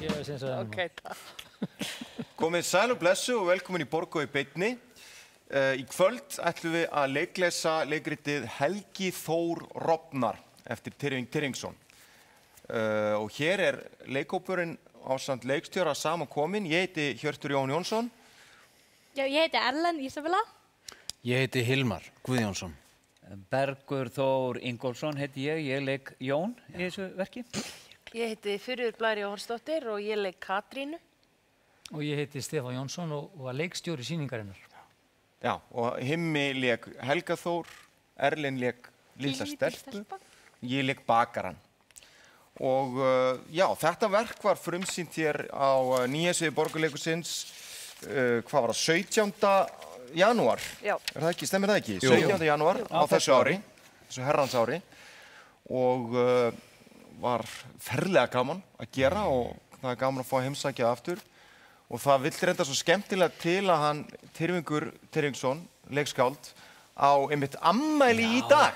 Ég syns að Ok, takk. Komið sæl og blessu og velkomin í Borgó í beinni. Í kvöld ætlum við að leiklesa leikritið Helgi Þór Rofnar eftir Tyrfing Tyrfingsson. Og hér leikhópurinn ásamt leikstjóra saman komin. Ég heiti Hjörtur Jón Jónsson. Já, ég heiti Erlen Ísabella. Ég heiti Hilmar Guðjónsson. Bergur Þór Ingólfsson heiti ég leik Jón í þessu verki. Ég heiti Þuríður Blæri Jóhannsdóttir og ég leik Katrínu. Og ég heiti Stefán Jónsson og var leikstjóri sýningarinnar. Já, og Himmi leik Helga Þór, Erlen leik Lilla stelpu, ég leik Bakaran. Og já, þetta verk var frumsýnt hér á nýja sviði Borgarleikhússins, hvað var það, 17. janúar? Já. Það ekki, stemmir það ekki? Jú. 17. janúar á þessu ári, þessu herrans ári. Og var ferlega gaman að gera og það gaman að fá að heimsækja aftur. Og það vill reynda svo skemmtilega til að hann, Tyrfingur Tyrfingsson, leikskáld, á einmitt ammæli í dag.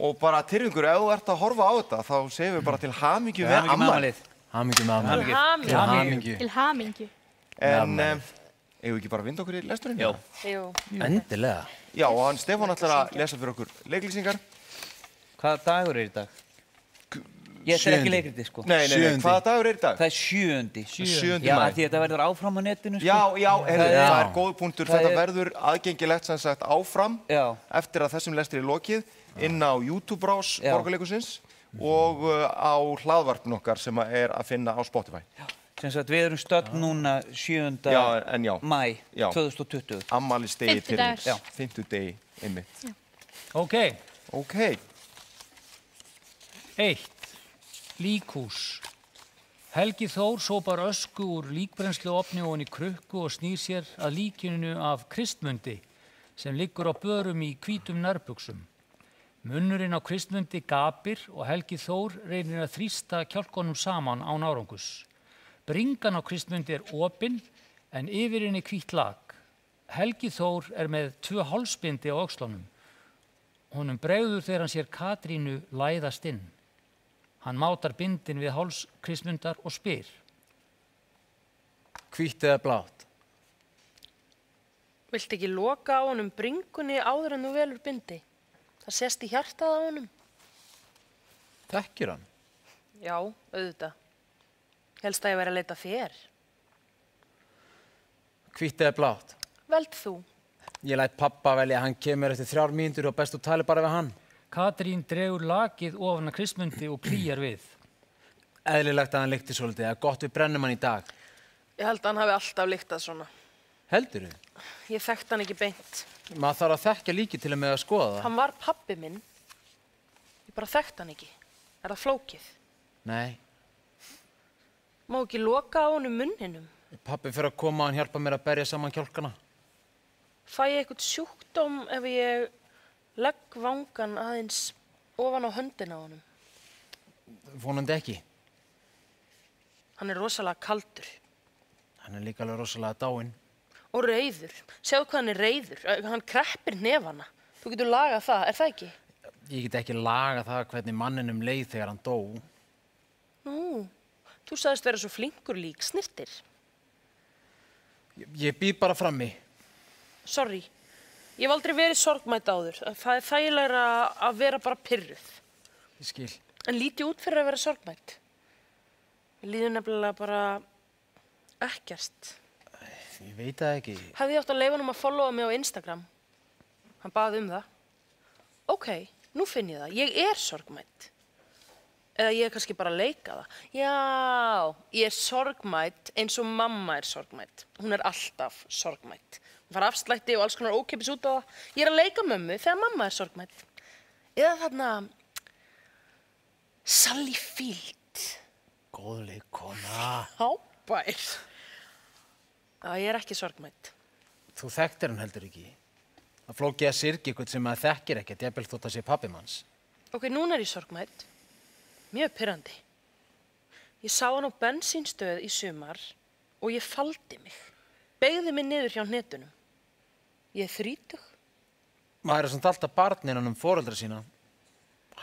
Og bara Tyrfingur, ef þú ert að horfa á þetta, þá segjum við bara til hamingju með ammælið. Hamingju með ammælið. Til hamingju. Til hamingju. En eigum við ekki bara að vinda okkur í lesturinn? Já. Jú. Endilega. Já, og hann Stefán ætlar að lesa fyrir okkur leiklýsingar. Hvaða dagur í dag? Ég er ekki leikriti, sko. Nei, hvaða dagur í dag? Það er 7. 7. Já, maí. því þetta verður áfram á netinu, sko. Já, það er góð punktur. Það Þetta verður aðgengilegt sem sagt áfram Já. eftir að þessum lestri er lokið inn á YouTube-rás Já. Borgarleikhússins og á hlaðvarpinu okkar sem er að finna á Spotify. Sem sagt, við erum stödd núna 7. Já, en já. maí Já. 2020. Ammælisdegi Fimmtudags. Tyrfings. Fimmtudegi, einmitt. Ok, Ok. 1. Líkhús. Helgi Þór sópar ösku úr líkbrennsluofni ofan í krukku og snýr sér að líkinu af Kristmundi sem liggur á börum í hvítum nærbuxum. Munnurinn á Kristmundi gapir og Helgi Þór reynir að þrýsta kjálkonum saman án árangus. Bringan á Kristmundi er opin en yfir henni hvítt lag. Helgi Þór er með 2 hálsbindi á öxlunum. Honum bregður þegar hann sér Katrínu læðast inn. Hann mátar bindin við háls Kristmundar og spyr. Hvítt eða blátt? Viltu ekki loka á honum bringunni áður en þú velur bindi? Það sést í hjartað á honum. Þekkir hann? Já, auðvitað. Helst að ég væri að leita þér. Hvítt eða blátt? Veld þú. Ég læt pappa velja, hann kemur eftir 3 mínútur og best þú tali bara við hann. Katrín dregur lakið ofan að Kristmundi og klíjar við. Eðlilegt að hann lykti svolítið, það er gott við brennum hann í dag. Ég held að hann hafi alltaf lyktað svona. Heldurðu? Ég þekkt hann ekki beint. Maður þarf að þekkja líki til að með að skoða það. Hann var pabbi minn. Ég bara þekkt hann ekki. Er það flókið? Nei, Má ekki loka á honum munninum? pappi fyrir að koma og hann hjálpa mér að berja saman kjálkana. Fæ ég eitthvað sjúkdóm ef ég legg vangan aðeins ofan á höndina á honum? Vonandi ekki. Hann er rosalega kaldur Hann er líka alveg rosalega dáinn. og reiður. Sjáðu hvað hann er reiður. Hann kreppir nefana. Þú getur lagað það, er það ekki? Ég get ekki laga það hvernig manninum leið þegar hann dó. Nú, þú sagðist vera svo flinkur lík snirtir. Ég býð bara frammi. Sorry, ég hef aldrei verið sorgmætt áður. Það er þægilegra að vera bara pirruð. Ég skil. En lítið út fyrir að vera sorgmætt. Mér líður nefnilega bara ekkert. Ég veit það ekki. Hefði ég átt að leyfa honum að followa mig á Instagram? Hann baði um það. Ok, nú finn ég það. Ég er sorgmætt. Eða ég er kannski bara að leika það. Já, ég er sorgmætt eins og mamma er sorgmætt. Hún er alltaf sorgmætt. Hún fara afslætti og alls konar ókeypis út á það. Ég er að leika mömmu þegar mamma er sorgmætt. Eða þarna Sally Field. Góð leikona. Hábær. Já, ég er ekki sorgmætt. Þú þekktir hann heldur ekki. Það flókið að syrgi eitthvað sem maður þekkir ekkert, jafnvel þótt að sé pabbi manns. Ok, núna er ég sorgmætt. Mjög pirrandi. Ég sá hann á bensínstöð í sumar og ég faldi mig. Beygði mig niður hjá hnetunum. Ég er 30. Maður er samt alltaf barn innan foreldra sína.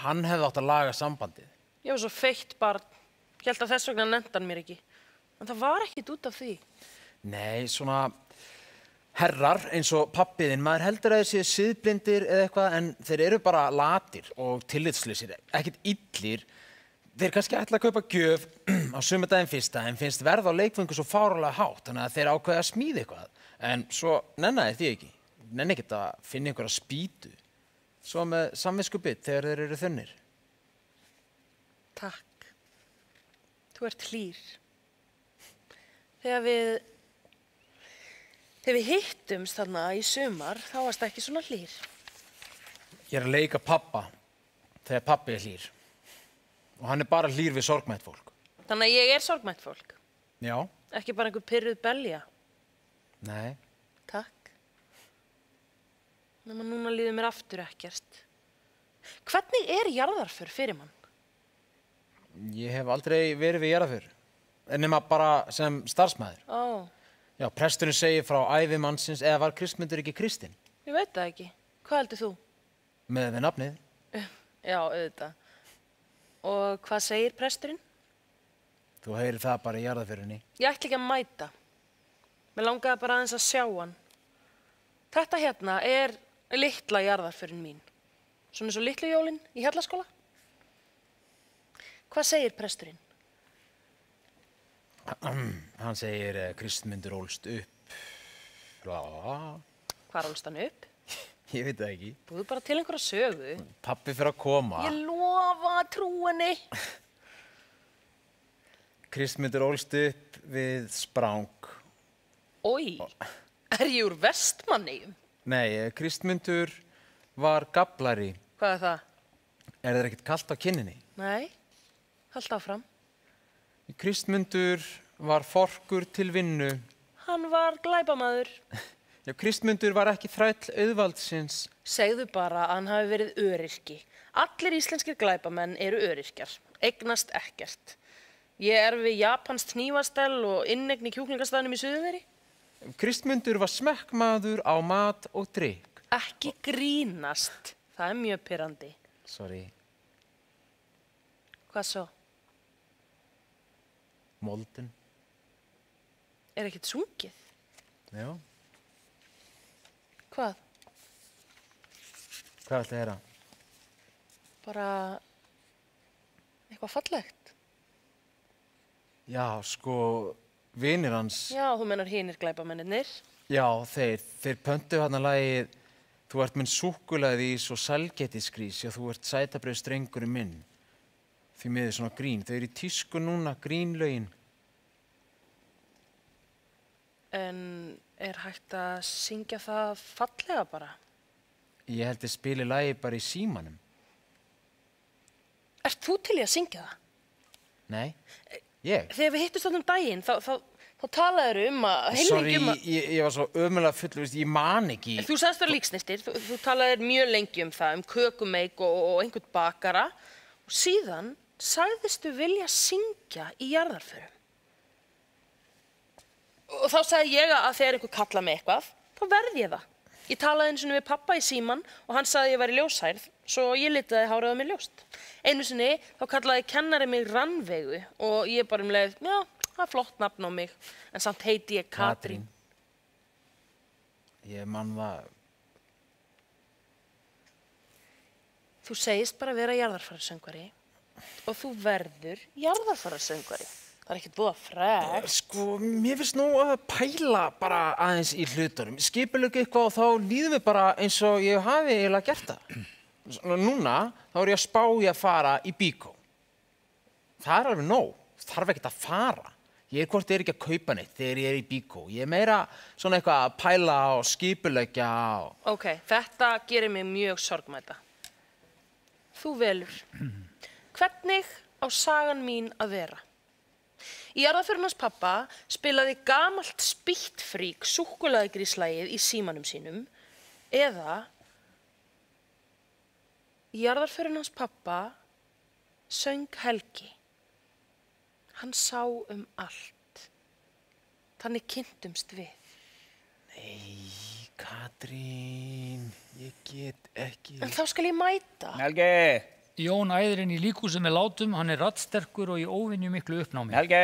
Hann hefði átt að laga sambandið. Ég var svo feitt barn. Hélt að þess vegna nefndi hann mér ekki. En það var ekkit út af því. Nei, svona herrar eins og pappiðinn, maður heldur að þeir séu siðblindir eða eitthvað en þeir eru bara latir og tillitslausir, ekkert illir. Þeir kannski ætla að kaupa gjöf á sumardaginn fyrsta en finnst verð á leikfengu svo fáránlega hátt þannig að þeir ákveða að smíða eitthvað. En svo nennaði því ekki. Nenni ekkert að finna einhverja spýtu. Svo með samviskubit þegar þeir eru þunnir. Takk. Þú ert hlýr. Þegar við hittumst þarna í sumar, þá varst það ekki svona hlýr. Ég er að leika pappa þegar pappi er hlýr. Og hann er bara hlýr við sorgmætt fólk. Þannig að ég er sorgmætt fólk. Já. Ekki bara einhver pirruð belja. Nei. Takk. Nema núna líður mér aftur ekkert. Hvernig er jarðarför fyrir mann? Ég hef aldrei verið við jarðarför. Nema bara sem starfsmæður. Ó, Já, presturinn segir frá ævi mannsins eða var Kristmundur ekki kristinn? ég veit það ekki. Hvað heldur þú? Með við nafnið. Já, auðvitað. Og hvað segir presturinn? Þú heyrir það bara í jarðarförinni. Ég ætla ekki að mæta. Mér langaði bara aðeins að sjá hann. Þetta hérna er litla jarðarförin mín. Svona eins og litlu jólin í Hjallaskóla. Hvað segir presturinn? Hann segir Kristmundur ólst upp. Hvar ólst hann upp? Ég veit það ekki. Búðu bara til einhverja sögu. Pappi fyrir að koma. Ég lofa að trúa henni. Kristmundur ólst upp við Sprang. Ói, er ég úr Vestmannaeyjum? Nei, Kristmundur var gablari. Hvað er það? Er þér ekkert kalt á kinninni? Nei, haldt áfram. Kristmundur var forkur til vinnu. Hann var glæpamaður. Já, Kristmundur var ekki þræll auðvaldsins. Segðu bara að hann hafi verið öryrki. Allir íslenskir glæpamenn eru öryrkjar. Eignast ekkert. Ég er við japanskt hnífastell og innegn í kjúklingastæðnum í Suðurveri. Kristmundur var smekkmaður á mat og drykk. Ekki grínast. Það er mjög pirrandi. Sorry, Hvað svo? moldin. Er ekkert sungið? Já. Hvað? Hvað ætlaði að heyra? Bara eitthvað fallegt? Já, sko, vinir hans. Já, þú mennar hinir glæpamennir. Já, þeir pöntu hann að lagið Þú ert minn súkkulaði í svo sælgetisgrís, já, þú ert sætabrauð strengurinn minn. Því miður svona grín. Þau eru í tísku núna, grínlögin. En er hægt að syngja það fallega bara? Ég held að spili lagið bara í símanum. Ert þú til í að syngja það? Nei, ég. Þegar við hittust þarna daginn, þá talaður að Sorry, heilmikið ég var svo ömulega fullur, ég man ekki. Þú sagðist vera líksniltir, þú talaðir mjög lengi það, kökumeik og einhvern bakara og síðan sagðistu vilja syngja í jarðarförum. Og þá sagði ég að þegar einhver kalla mig eitthvað, þá verð ég það. Ég talaði einu sinni við pappa í síman og hann sagði að ég væri ljóshærð, svo ég litaði hárið á mér ljóst. Einu sinni þá kallaði kennari mig Rannveigu og ég bara leið, já, það er flott nafn á mig, en samt heiti ég Katrín. Ég man það. Þú segist bara vera jarðarfarasöngvari og þú verður jarðarfarasöngvari. Það er ekkert voða frekt. Sko, mér finnst nú að pæla bara aðeins í hlutunum. Skipulögg eitthvað og þá líðum við bara eins og ég hafi eiginlega gert það. Núna þá er ég að spá í að fara í bíkó. Það er alveg nóg. Þarf ekkert að fara. Ég er hvort ekki að kaupa neitt þegar ég er í bíkó. Ég er meira svona eitthvað að pæla og skipuleggja og... Ok, þetta gerir mig mjög sorgmæta. Þú velur. Hvernig á sagan mín að vera? Í jarðarförin hans pappa spilaði gamalt spýttfrík súkkulaðigríslagið í símanum sínum eða í jarðarförin hans pappa söng Helgi. Hann sá allt. Þannig kynntumst við. Nei, Katrín, ég get ekki... En þá skal ég mæta. Helgi, Jón æðir inn í líkhúsið með látum, hann raddsterkur og í óvenju miklu uppnámi. Helgi,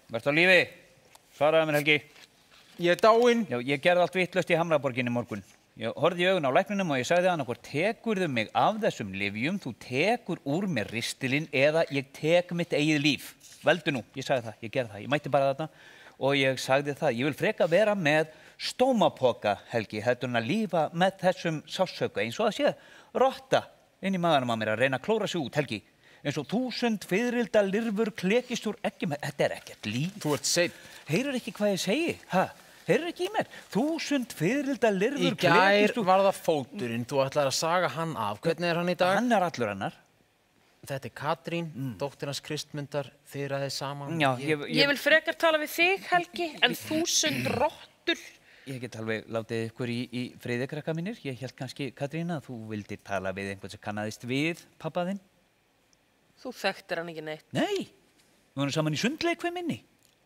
verður á lífi. Svaraðu mér, Helgi. Ég dáinn. Já, ég gerði allt vitlaust í Hamraborginni morgun. Ég horfði í augun á lækninum og ég sagði hann okkur, tekurðu mig af þessum lyfjum, þú tekur úr mér ristilinn eða ég tek mitt eigið líf. Veldu nú, ég sagði það, ég gerði það, ég mætti bara þarna og ég sagði það, ég vil freka vera með stómapoka, Helgi, heldur hann að lífa með þessum sásauka eins og það sé rotta inn í maganum á mér að reyna að klóra sig út, Helgi. Eins og 1000 fiðrilda lirfur klekist úr eggjum, þetta ekkert líf. Þú ert seinn. Heyrur ekki hvað ég segi, Heyrur ekki í mér? 1000 fiðrilda lirfur Í gær klekist úr... var það fóturinn, þú ætlar að saga hann af. Hvernig hann í dag? Hann allur hennar. Þetta Katrín, dóttir hans Kristmundar, þið ræðið saman. Já, Ég vil frekar tala við þig, Helgi, en 1000 rottur. Ég get alveg látið ykkur í friði, krakka mínir. Ég held kannski, Katrín, að þú vildir tala við einhvern sem kannaðist við pappa þinn. Þú þekktir hann ekki neitt. Nei, við vorum saman í sundleikvi minni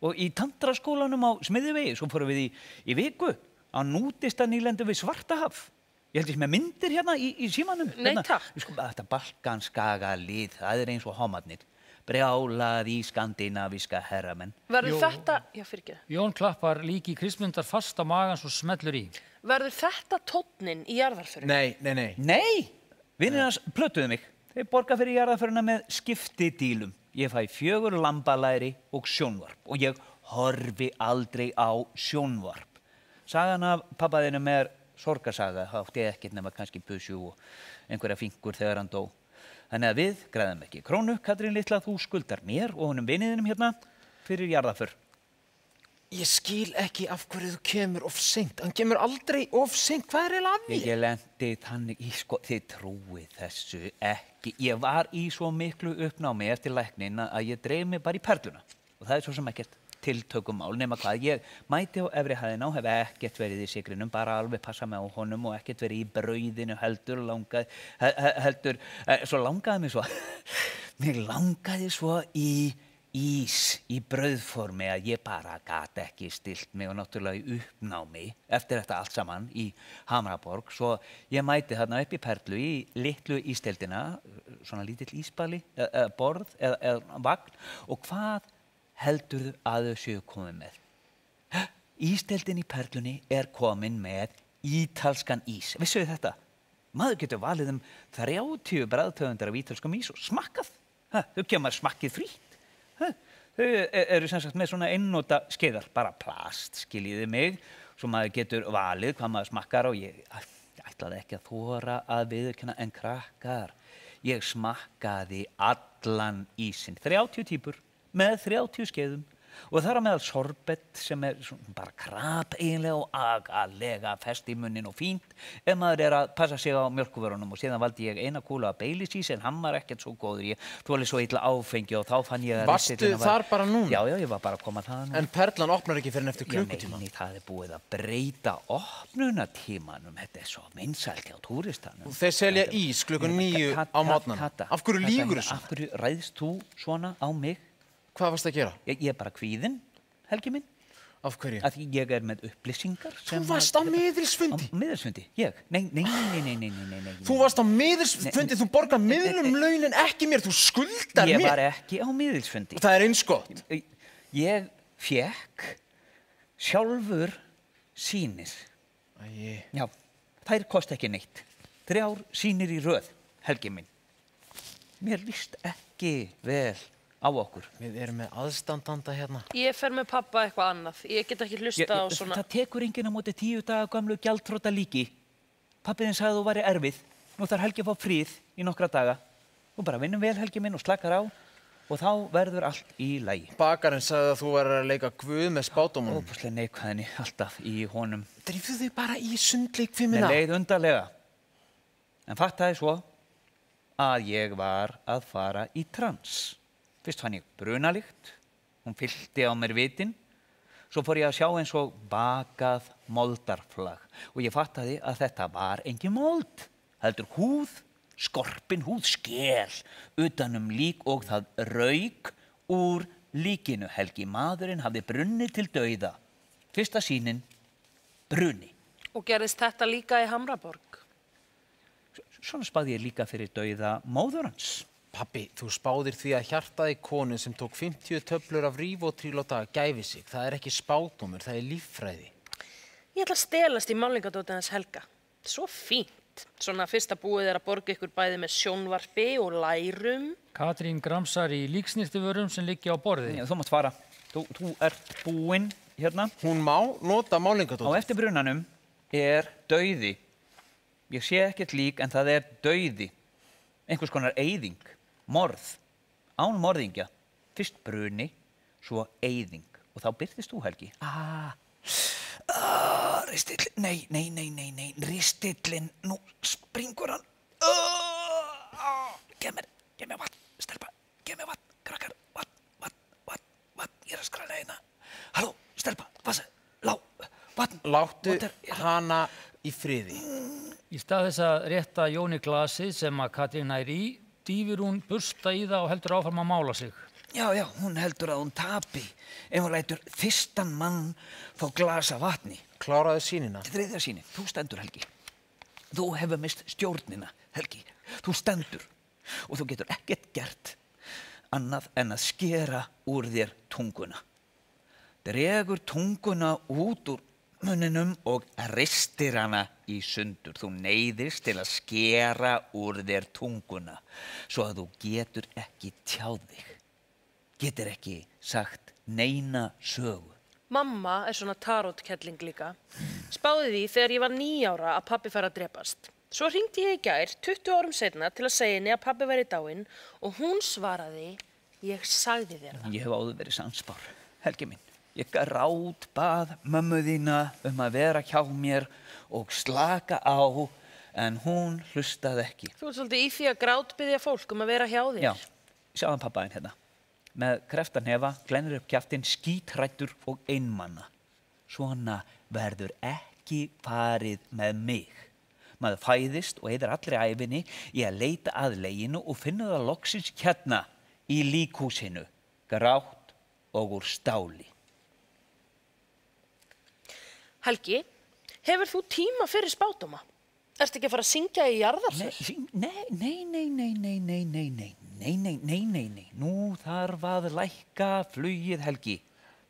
og í tantraskólanum á Smiðjuvegi. Svo fórum við í viku á nútistanýlendu við Svartahaf. Ég held ég með myndir hérna í símanum. Nei, takk. Sko, þetta Balkanskaga lið, það eins og homarnir. Brjálað í skandinavíska herramenn. Verður þetta... Já, fyrirgeðu. Jón klappar líki Kristmundar fast á magan svo smellur í. Verður þetta tónninn í jarðarförum? Nei. Nei, vinnir hans plötuðu mig. Þeir borga fyrir jarðarföruna með skiptidílum. Ég fæ 4 lambalæri og sjónvarp og ég horfi aldrei á sjónvarp. Sagan af pappaðinum sorgarsaga, átti ekkert nema kannski bussu og einhverja fingur þegar hann dó. Þannig að við græðum ekki krónu, Katrín litla, þú skuldar mér og honum viniðinum hérna fyrir jarðarför. Ég skil ekki af hverju þú kemur of seint. Hann kemur aldrei of seint. Hvað er eiginlega að því? Ég lendi þannig í þið trúið þessu ekki. Ég var í svo miklu uppnámi eftir læknin að ég dreif mig bara í perluna. Og það er svo sem ekkert tiltökumál nema hvað. Ég mæti á efri hæðina og hef ekkert verið í sigrinum, bara alveg passa mig á honum og ekkert verið í brauðinu heldur. Svo langaði mig svo. Mér langaði svo í ís í brauðformi að ég bara gat ekki stilt mig og náttúrulega í uppnámi eftir þetta allt saman í Hamraborg. Svo ég mæti þarna upp í Perlu í litlu ísdeildina, svona lítill ísbali, borð eða vagn og hvað heldurðu að þau séu komið með? Ísdeildin í Perlunni er komin með ítalskan ís. Vissuðu þetta? Maður getur valið 30 bragðtegundar af ítalskum ís og smakkað. Þau kemur smakkið frítt. Þau eru sem sagt með svona einnota skeiðar, bara plast, skiljiði mig, svo maður getur valið hvað maður smakkar og ég ætlaði ekki að þora að viðurkenna en krakkar. Ég smakkaði allan ísinn, 30 típur með 30 skeiðum og þar á meðal sorbet sem bara krap eiginlega og agalega fest í munnin og fínt ef maður að passa sig á mjólkurvörunum og síðan valdi ég eina kúlu af Baileys en hann var ekkert svo góður. Ég þoli svo illa áfengi og þá fann ég að Varstu þar bara núna? Já, ég var bara að koma það núna. En Perlan opnar ekki fyrir en eftir klukkutíma? Nei, það er búið að breyta opnunartímanum. Þetta er svo vinsælt hjá túristanum. Þeir selja ís klukkan 9 á morgnana. Af hverju lýgur þú svona? Af hverju ræðst þú svona á mig? Hvað varst að gera? Ég er bara kvíðinn, Helgi minn. Af hverju? Að ég er með upplýsingar sem... Þú varst á miðilsfundi? Á miðilsfundi? Ég? Nei. Þú varst á miðilsfundi, þú borgar miðlum launin ekki mér, þú skuldar mér. Ég var ekki á miðilsfundi. Það er eins gott. Ég fékk sjálfur sýnir. Já, þær kosta ekki neitt. 3 sýnir í röð, Helgi minn. Mér líst ekki vel á okkur. Við erum með aðstandanda hérna. Ég fer með pappa eitthvað annað. Ég get ekki hlusta á svona... Það tekur enginn á móti 10 daga gamlu gjaldþrota líki. Pabbi þinn sagði þú væri erfið. Nú þarf Helgi að fá fríð í nokkra daga. Þú bara vinnum vel, Helgi minn, og slakar á. Og þá verður allt í lagi. Bakarinn sagði að þú væri að leika guð með spádómunum. Óbúslega neikvæðinni alltaf í honum. Drífðu þau bara í sundleikfimina. Mér leið undarlega. En fattaði svo að ég var að fara í trans. Fyrst fann ég brunalykt, hún fyllti á mér vitin, svo fór ég að sjá eins og bakað moldarflag og ég fattaði að þetta var engin mold, heldur húð, skorpin húð, skel, utanum lík og það rauk úr líkinu. Helgi, maðurinn hafði brunnið til dauða. Fyrsta sýnin, bruni. Og gerðist þetta líka í Hamraborg? svona spáði ég líka fyrir dauða móður hans. Pabbi, þú spáðir því að hjartaði konu sem tók 50 töflur af Rivotril á dag gæfi sig. Það er ekki spádómur, það er líffræði. Ég ætla að stelast í málningadótið hans Helga. Svo fínt. Svona fyrsta búið er að borga ykkur bæði með sjónvarpi og lærum. Katrín gramsar í líksnýrtivörum sem liggja á borði. Þú mátt fara. Þú ert búinn hérna. Hún má nota Á málningadótið. eftir brunanum er dauði. Ég sé ekkert lík en það er dauði. Einhvers konar eyðing. Morð. Án morðingja. Fyrst bruni, svo eyðing. Og þá birtist þú, Helgi. Ristillinn. Nei. Ristillinn. Nú springur hann. Gef mér vatn, stelpa. Gef mér vatn, krakkar. Vatn. Ég er að skræla hérna. Halló, stelpa. Vatn. Láttu hana í friði. Í stað þess að rétta Jóni glasið sem að Katrín nær í, dýfir hún bursta í það og heldur áfram að mála sig. Já, hún heldur að hún tapi ef hún lætur fyrstan mann fá glasa vatni. Kláraðu sýnina. Þriðja sýni, þú stendur, Helgi. Þú hefur mist stjórnina, Helgi. Þú stendur og þú getur ekkert gert annað en að skera úr þér tunguna. Dregur tunguna út úr munninum og ristir hana í sundur. Þú neyðist til að skera úr þér tunguna svo að þú getur ekki tjáð þig. Getur ekki sagt neina sögu. Mamma er svona tarotkelling líka. Spáði því þegar ég var 9 ára að pabbi fær að drepast. Svo hringdi ég í gær 20 árum seinna til að segja henni að pabbi væri dáinn og hún svaraði, ég sagði þér það. Ég hef áður verið sannspár, Helgi minn. Ég grátbað mömmu þína að vera hjá mér og slaka á, en hún hlustaði ekki. Þú ert svolítið í því að grátbiðja fólk að vera hjá þér. Já, sjáðum pabbaðinn hérna. Með kreftarnefa, glennir upp kjaftinn, skítrættur og einmanna. Svona verður ekki farið með mig. Maður fæðist og eyðir allri ævinni í að leita að leginu og finna það loksins hérna í líkhúsinu, grátt og úr stáli. Helgi, hefur þú tíma fyrir spádóma? Ertu ekki að fara að syngja í jarðarför? Nei. Nú þarf að lækka flugið, Helgi.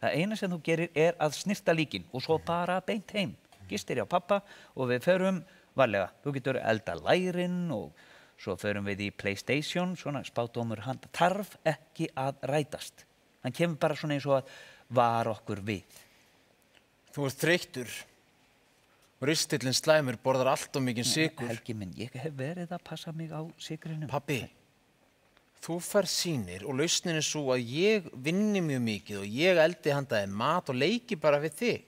Það eina sem þú gerir er að snirta líkin og svo bara beint heim. Gistir hjá pappa og við förum varlega. Þú getur elda lærin og svo förum við í PlayStation, svona spádómur handa. Þarf ekki að rætast. Hann kemur bara svona eins og að var okkur við. Þú ert þreyttur. Ristillinn slæmur borðar allt of mikinn sykur. Helgi minn, ég hef verið að passa mig á sykrinum. Pabbi, þú fær sýnir og lausnin er svo að ég vinni mjög mikið og ég eldi handa þér mat og leiki bara við þig.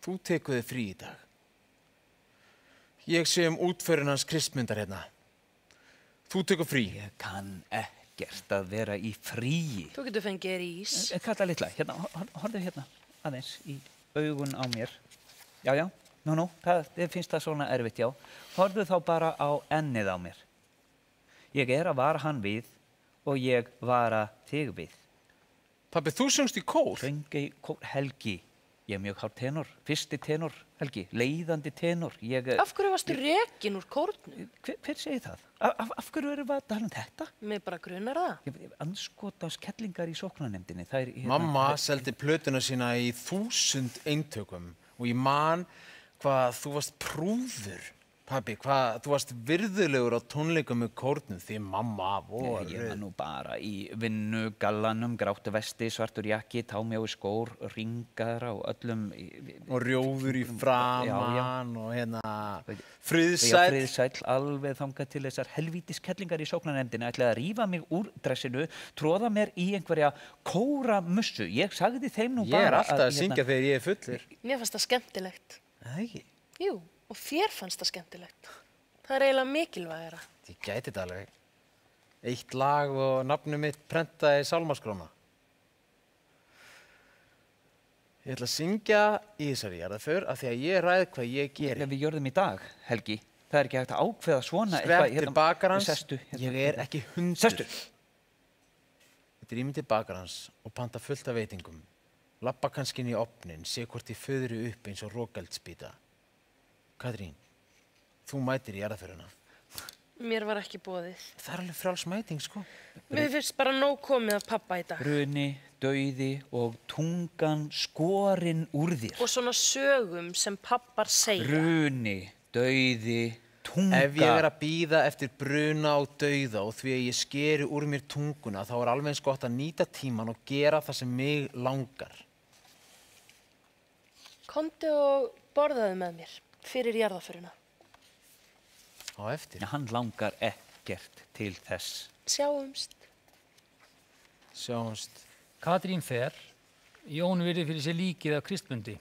Þú tekur þig frí í dag. Ég sé útförin hans Kristmundar hérna. Þú tekur frí. Ég kann ekkert að vera í fríi. Þú getur fengið þér ís. Kalla litla, hérna, horfðu hérna aðeins í augun á mér. Já, nú, þið finnst það svona erfitt, já. Horfðu þá bara á ennið á mér. Ég er að vara hann við og ég vara þig við. Pabbi, þú söngst í kór. Söng kór, Helgi. Ég er mjög hár tenor, fyrsti tenor, Helgi, leiðandi tenor. Af hverju varstu rekin úr kórnum? Hver segir það? Af hverju erum við að tala þetta? Mér bara grunar það. Andskotans kettlingar í sóknarnefndinni. Mamma seldi plötuna sína í 1000 eintökum og ég man hvað þú varst prúður. Pabbi, hvað þú varst virðulegur á tónleikum með kórnum því mamma voru. Ég var nú bara í vinnu, gallanum, gráttu vesti, svartur jakki, támjái skór, ringar á öllum. Og rjóður í framan og hérna friðsæll. Já, friðsæll, alveg þangað til þessar helvítis kettlingar í sóknarnefndinni ætlaði að rífa mig úr dressinu, tróða mér í einhverja kóramussu. Ég sagði þeim nú bara Ég er alltaf að syngja þegar ég er fullur. Mér fannst það skemmtilegt. Það ekki? Jú, og þér fannst það skemmtilegt. Það er eiginlega mikilvægara. Ég gæti þetta alveg. Eitt lag og nafnum mitt prentaði í sálmaskrána. Ég ætla að syngja í þessari jarðarför af því að ég ræð hvað ég geri. Við gjörðum í dag, Helgi. Það er ekki hægt að ákveða svona Svepp til bakarans. Sestu. Ég er ekki hundur. Sestu. Þetta er ímynd til bakarans og panta fullt af veitingum. Lappa kannski inn í ofnin, sé hvort ég föðru upp eins og rokeldsbíta. Katrín, þú mætir í jarðarförina. Mér var ekki boðið. Það er alveg frjáls mæting, sko. Mér finnst bara nóg komið af pappa í dag. Bruni, dauði og tungan skorin úr þér. Og svona sögum sem pappar segja. Bruni, dauði, tunga. Ef ég er að bíða eftir bruna og dauða og því að ég skeri úr mér tunguna, þá er alveg eins gott að nýta tíman og gera það sem mig langar. Komdu og borðaðu með mér fyrir jarðarförina. Á eftir. Hann langar ekkert til þess. Sjáumst. Sjáumst. Katrín fer. Jón virði fyrir sér líkið af Kristmundi.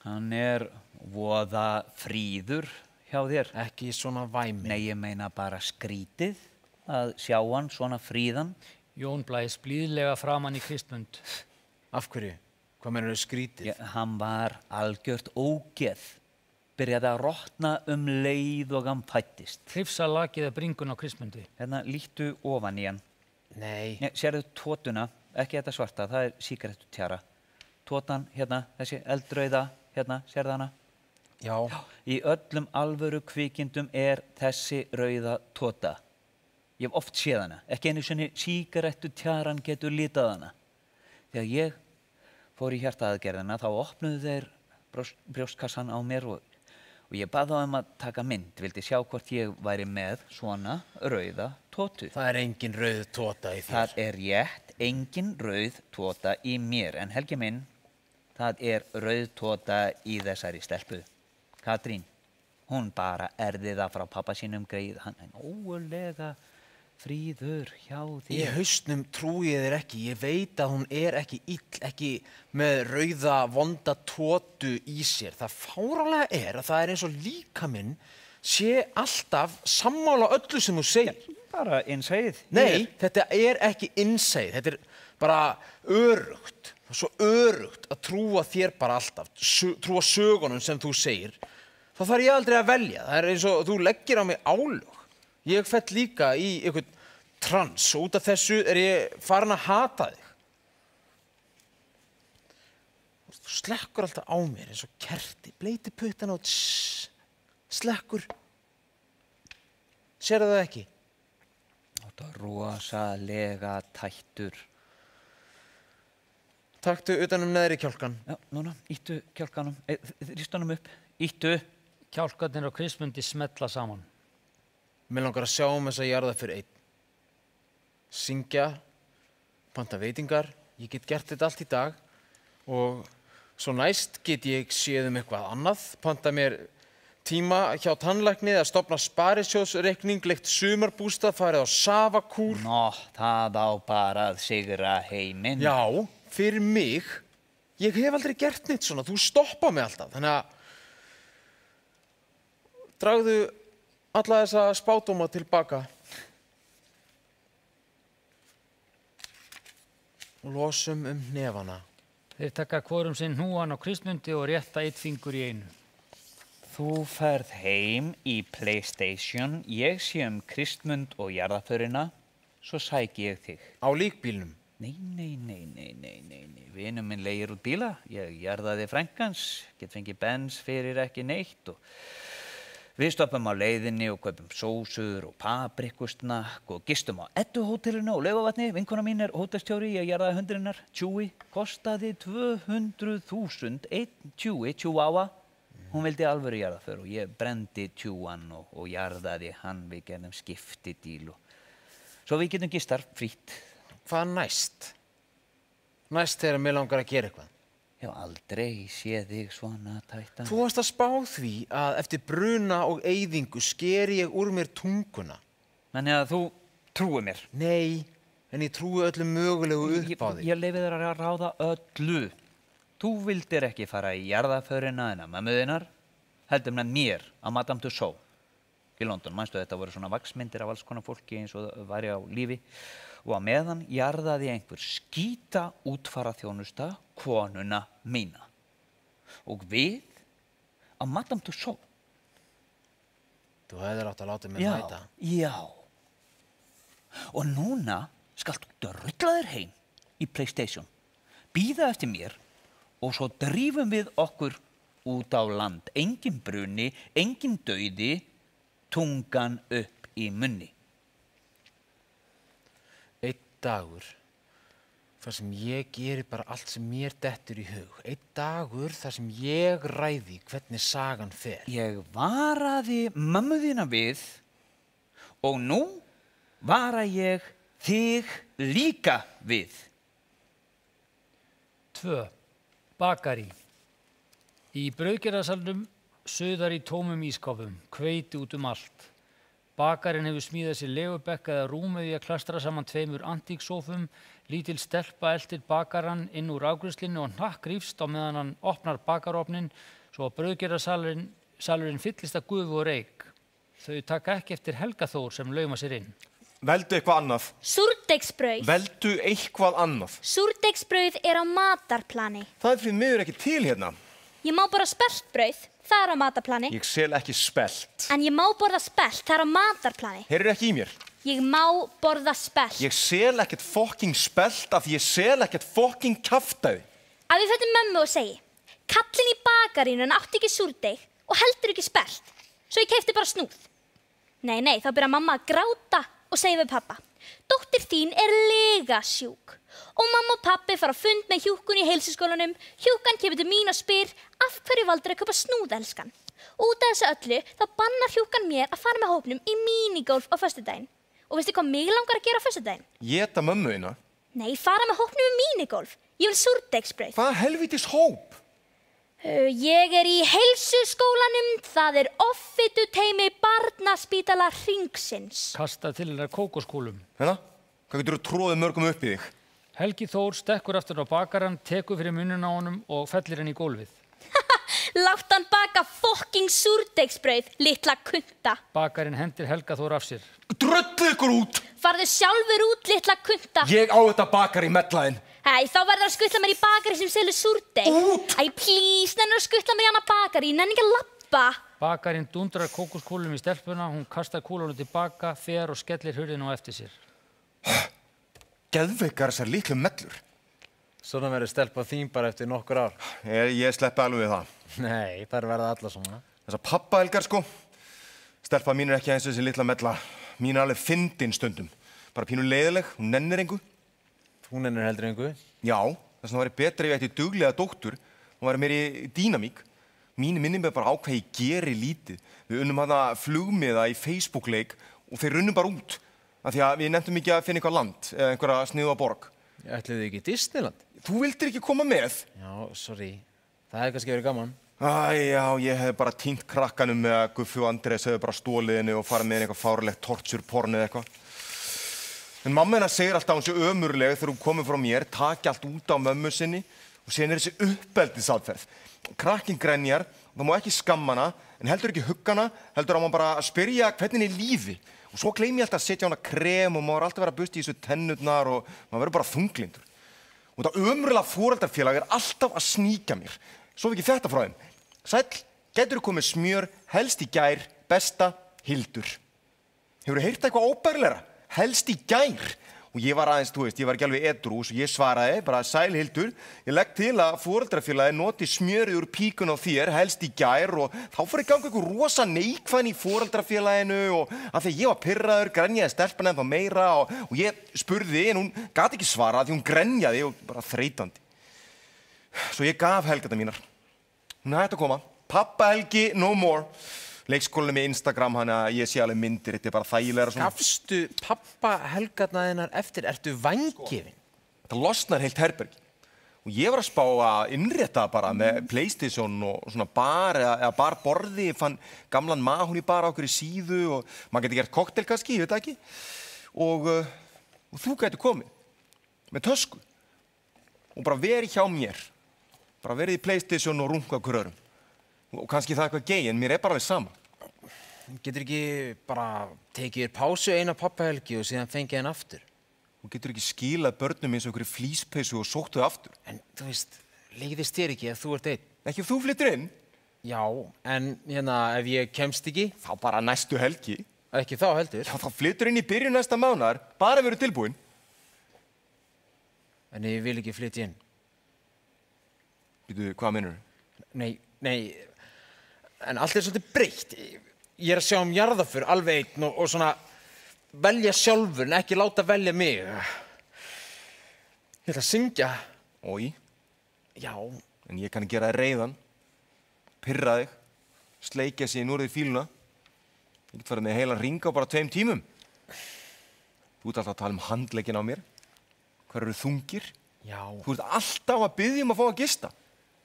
Hann er voða fríður hjá þér. Ekki svona væmi. Nei, ég meina bara skrítið að sjá hann svona fríðan. Jón blæs blíðlega framan í Kristmund. Af hverju? Hvað meinarðu skrítið? Hann var algjört ógeð. Byrjaði að rotna leið og hann fættist. Hrifsa lakið af bringun á Kristmundi. Hérna, líttu ofan í hann. Nei. Sérðu tótuna, ekki þetta svarta, það er sígarettutjara. Tótan, hérna, þessi eldrauða, hérna, sérðu hana? Já. Í öllum alvöru kvikindum er þessi rauða tóta. Ég hef oft séð hana, ekki einu sinni sígarettutjaran getur litað hana. Þegar ég fór í hjartaaðgerðina þá opnuðu þeir brjóstkassan á mér og ég bað þá að taka mynd, vildi sjá hvort ég væri með svona rauða tótu. Það er engin rauð tóta í þér. Það er rétt, engin rauð tóta í mér, en Helgi minn, það er rauð tóta í þessari stelpu. Katrín, hún bara erði það frá pappa sínum greið, hann er ógulega fríður hjá þér. Í hausnum trúi ég þér ekki, ég veit að hún er ekki ill, ekki með rauða vonda tótu í sér. Það fáránlega er að það er eins og líkaminn sé alltaf sammála öllu sem þú segir. Bara innsæðið. Nei, þetta er ekki innsæð, þetta er bara örugt. Það er svo örugt að trúa þér bara alltaf, trúa sögunum sem þú segir. Þá þarf ég aldrei að velja, það er eins og þú leggir á mig álög. Ég fell líka í einhvern trans og út af þessu er ég farin að hata þig. Þú slekkur alltaf á mér eins og kerti, bleiti puttana og slekkur. Sérðu það ekki? Þetta er rosalega tættur. Taktu utan neðri kjálkan. Já, núna, ýttu kjálkanum, rístu honum upp, ýttu. Kjálkarnir á Kristmundi smetla saman. Mér langar að sjá þessa jarðarför einn. Syngja, panta veitingar, ég get gert þetta allt í dag og svo næst get ég séð eitthvað annað, panta mér tíma hjá tannlækni að stofna sparisjóðsreikning, leigt sumarbústað, farið á safakúr. Nó, það á bara að sigra heiminn. Já, fyrir mig. Ég hef aldrei gert neitt svona, þú stoppa mig alltaf, þannig að dragðu alla þessa spádóma tilbaka og losum hnefana. Þeir taka hvorum sinn hnúan á Kristmundi og rétta eitt fingur í einu. Þú ferð heim í PlayStation, ég sé Kristmund og jarðarförina, svo sæki ég þig. Á líkbílnum? Nei. Vinur minn leigir út bíla, ég jarðaði frænkans, get fengið bens fyrir ekki neitt og við stoppum á leiðinni og kaupum sósur og paprikusnakk og gistum á Eddu-hótelinu og Laugavatni. Vinkona mín er hótelstjóri, ég jarðaði hundrinnar, Chewy, kostaði 200.000, einn Chewy, Chihuahua. Hún vildi alvöru jarðarför og ég brendi Chewan og jarðaði hann, við gerðum skiptidíl og svo við getum gistar frítt. Hvað næst? Næst þegar mig langar að gera eitthvað. Ég hef aldrei séð þig svona tættan. Þú varst að spá því að eftir bruna og eyðingu skeri ég úr mér tunguna. Þannig að þú trúir mér. Nei, en ég trúi öllu mögulegu upp á því. Ég leyfi þér að ráða öllu. Þú vildir ekki fara í jarðarförina en að mömmuðinnar, heldur með mér á Madame Tussauds í London. Manstu þetta voru svona vaxmyndir af alls konar fólki eins og það væri á lífi. Og að meðan jarðaði einhver skíta útfara þjónusta konuna mína. Og við á Madame Tussauds. Þú hefðir átt að láta mig mæta. Já. Og núna skalt þú drulla þér heim í PlayStation, bíða eftir mér og svo drífum við okkur út á land. Engin bruni, engin dauði, tungan upp í munni. Einn dagur þar sem ég geri bara allt sem mér dettur í hug. Einn dagur þar sem ég ræði hvernig sagan fer. Ég varaði mömmu þína við og nú vara ég þig líka við. 2. Bakari. Í brauðgerðarsalnum suðar í tómum ískápum, hveiti út allt. Bakarinn hefur smíðað sér legubekk eða rúm með því að klastra saman 2 antíksófum. Lítil stelpa eltir bakarann inn úr afgreiðslunni og hnakk rífst á meðan hann opnar bakarofnin svo að brauðgerðarsalurinn fyllist af gufu og reyk. Þau taka ekki eftir Helga Þór sem lauma sér inn. Veldu eitthvað annað. Súrdeigsbrauð. Veldu eitthvað annað. Súrdeigsbrauð er á matarplani. Það fyrir miður ekki til hérna. Ég má borða speltbrauð, það er á matarplani. Ég sel ekki spelt. En ég má borða spelt, það er á matarplani. Heyrir ekki í mér. Ég má borða spelt. Ég sel ekkert fucking spelt af því ég sel ekkert fucking kjaftæði. Ef ég fætti mömmu og segi, kallinn í bakarínu átti ekki súrdeig og heldur ekki spelt, svo ég keypti bara snúð. Nei, þá byrjar mamma að gráta og segja við pappa, dóttir þín er legasjúk. Og mamma og pappi fara á fund með hjúkun í heilsuskólanum. Hjúkan kemur til mín og spyr, af hverju valdur að kaupa snúð, elskan? Út af þessu öllu, þá bannar hjúkan mér að fara með hópnum í minigolf á föstudaginn. Og veistu hvað mig langar að gera á föstudaginn? Éta mömmu þína? Nei, fara með hópnum í minigolf. Ég vil súrdeigsbrauð. Hvað helvítis hóp? Ég er í heilsuskólanum, það er offituteymi barnaspítala hringsins. Kasta til hennar kókoskúlum. Hérna? Hvað getur þú tróðið mörgum upp í þig? Helgi Þór stekkur aftur á bakarann, tekur fyrir munninn á honum og fellir henni í gólfið. Látt hann baka fucking súrdeigsbrauð, litla kunta. Bakarinn hendir Helga Þór af sér. Dröllu ykkur út! Farðu sjálfur út, litla kunta. Ég á þetta bakar í mellaðinn. Æ, þá verður að skutla mér í bakari sem selur súrdeig. Út! Æ, please, nennir að skutla mér í hana bakari, nenni ekki að labba. Bakarinn dundrar kókoskúlum í stelpuna, hún kastar kúlunum tilbaka, fer og skellir hurðinu á eftir sér. Geðveikar þessar litlu mellur. Svona verður stelpa þín bara eftir nokkur ár. Ég sleppi alveg við það. Nei, það verða alla svona. Þessar pappaelgar sko. Stelpa mín er ekki eins og þessi litla mella. Mín er alveg fyndin stundum. Bara pínu leiðileg, hún nennir engu. Hún ennur heldur engu. Já, þess að það væri betra ef ég ætti duglega dóttur. Hún væri meiri dýnamík. Mín minnir mig bara á hvað ég geri lítið. Við unnum hana flugmiða í Facebook-leik og þeir runnum bara út. Af því að við nefndum ekki að finna eitthvað land eða einhverja sniðuga borg. Ætluðu þið ekki í Disneyland? Þú vildir ekki koma með? Já, sorry. Það hefði kannski verið gaman. Já, ég hef bara týnt krakkanum með að Guffi og Andrés hefur bara stólið henni og farið með henni eitthvað fárlegt torture-porn eða eitthvað. En mamma hennar segir alltaf hún sé ömurleg þegar hún komið frá mér, taki allt út á mömmu sinni og síðan er þessi uppeldisaðferð. Krakkinn grenjar, það má ekki skamma hana, en heldur ekki huggana, heldur að maður bara að spyrja hvernig henni er lífi. Og svo gleymi ég alltaf að setja á hana krem og maður alltaf vera að busta í þessu tennurnar og maður verður bara þunglindur. Og þetta ömurlega foreldrafélag er alltaf að sníkja mér. Svo ekki þetta frá þeim. Sæll, geturðu komið smjör, helst í gær, besta, Hildur. Hefurðu heyrt eitthvað óbærilegra? Helst í gær. Og ég var aðeins, þú veist, ég var ekki alveg edrú, svo ég svaraði, bara sæl Hildur. Ég legg til að foreldrafélagi noti smjörið úr píkun á þér, helst í gær og þá fór í gang einhver rosa neikvæðni í foreldrafélaginu og af því að ég var pirraður, grenjaði stelpan ennþá meira og ég spurði en hún gat ekki svarað því hún grenjaði og bara þreytandi. Svo ég gaf Helgata mínar. Hún hætti að koma. Pappa Helgi, no more. Leikskólanum með Instagram, hann að ég sé alveg myndir, þetta er bara þægilega svona. Gafstu pappa Helgarna þinnar eftir, ertu vængefin? Það losnar heilt herbergi. Og ég var að spá að innrétta bara með PlayStation og svona bar eða barborði, ég fann gamlan mahóni bar á okkur í síðu og maður geti gert kokteil kannski, ég veit ekki. Og þú gæti komið með tösku og bara verið hjá mér. Bara verið í PlayStation og runga okkur öðrum. Og kannski það er eitthvað gay, en mér er bara alveg sama. Getur ekki bara tekið pásu eina pappahelgi og síðan fengið henn aftur? Þú getur ekki skilað börnum eins og einhverju flíspeysu og sótt þau aftur. En þú veist, leiðist þér ekki ef þú ert einn? Ekki ef þú flyttir inn? Já, en hérna ef ég kemst ekki? Þá bara næstu helgi. Ekki þá heldur. Já, þá flyttur inn í byrjun næsta mánaðar, bara verið tilbúin. En ég vil ekki flytja inn. Býtu, hvað meinarðu? Nei, en allt er svolítið breytt. ég er að sjá jarðarför alveg einn og svona velja sjálfur en ekki láta velja mig. Ég ætla að syngja. Oj, Já, en ég kann gera þig reiðan, pirra þig, sleikja sig úr því fíluna. Ég get farið með heilan hring á bara 2 tímum. Þú ert alltaf að tala handlegginn á mér. Hvar eru þungir? já. Þú ert alltaf að biðja að fá að gista.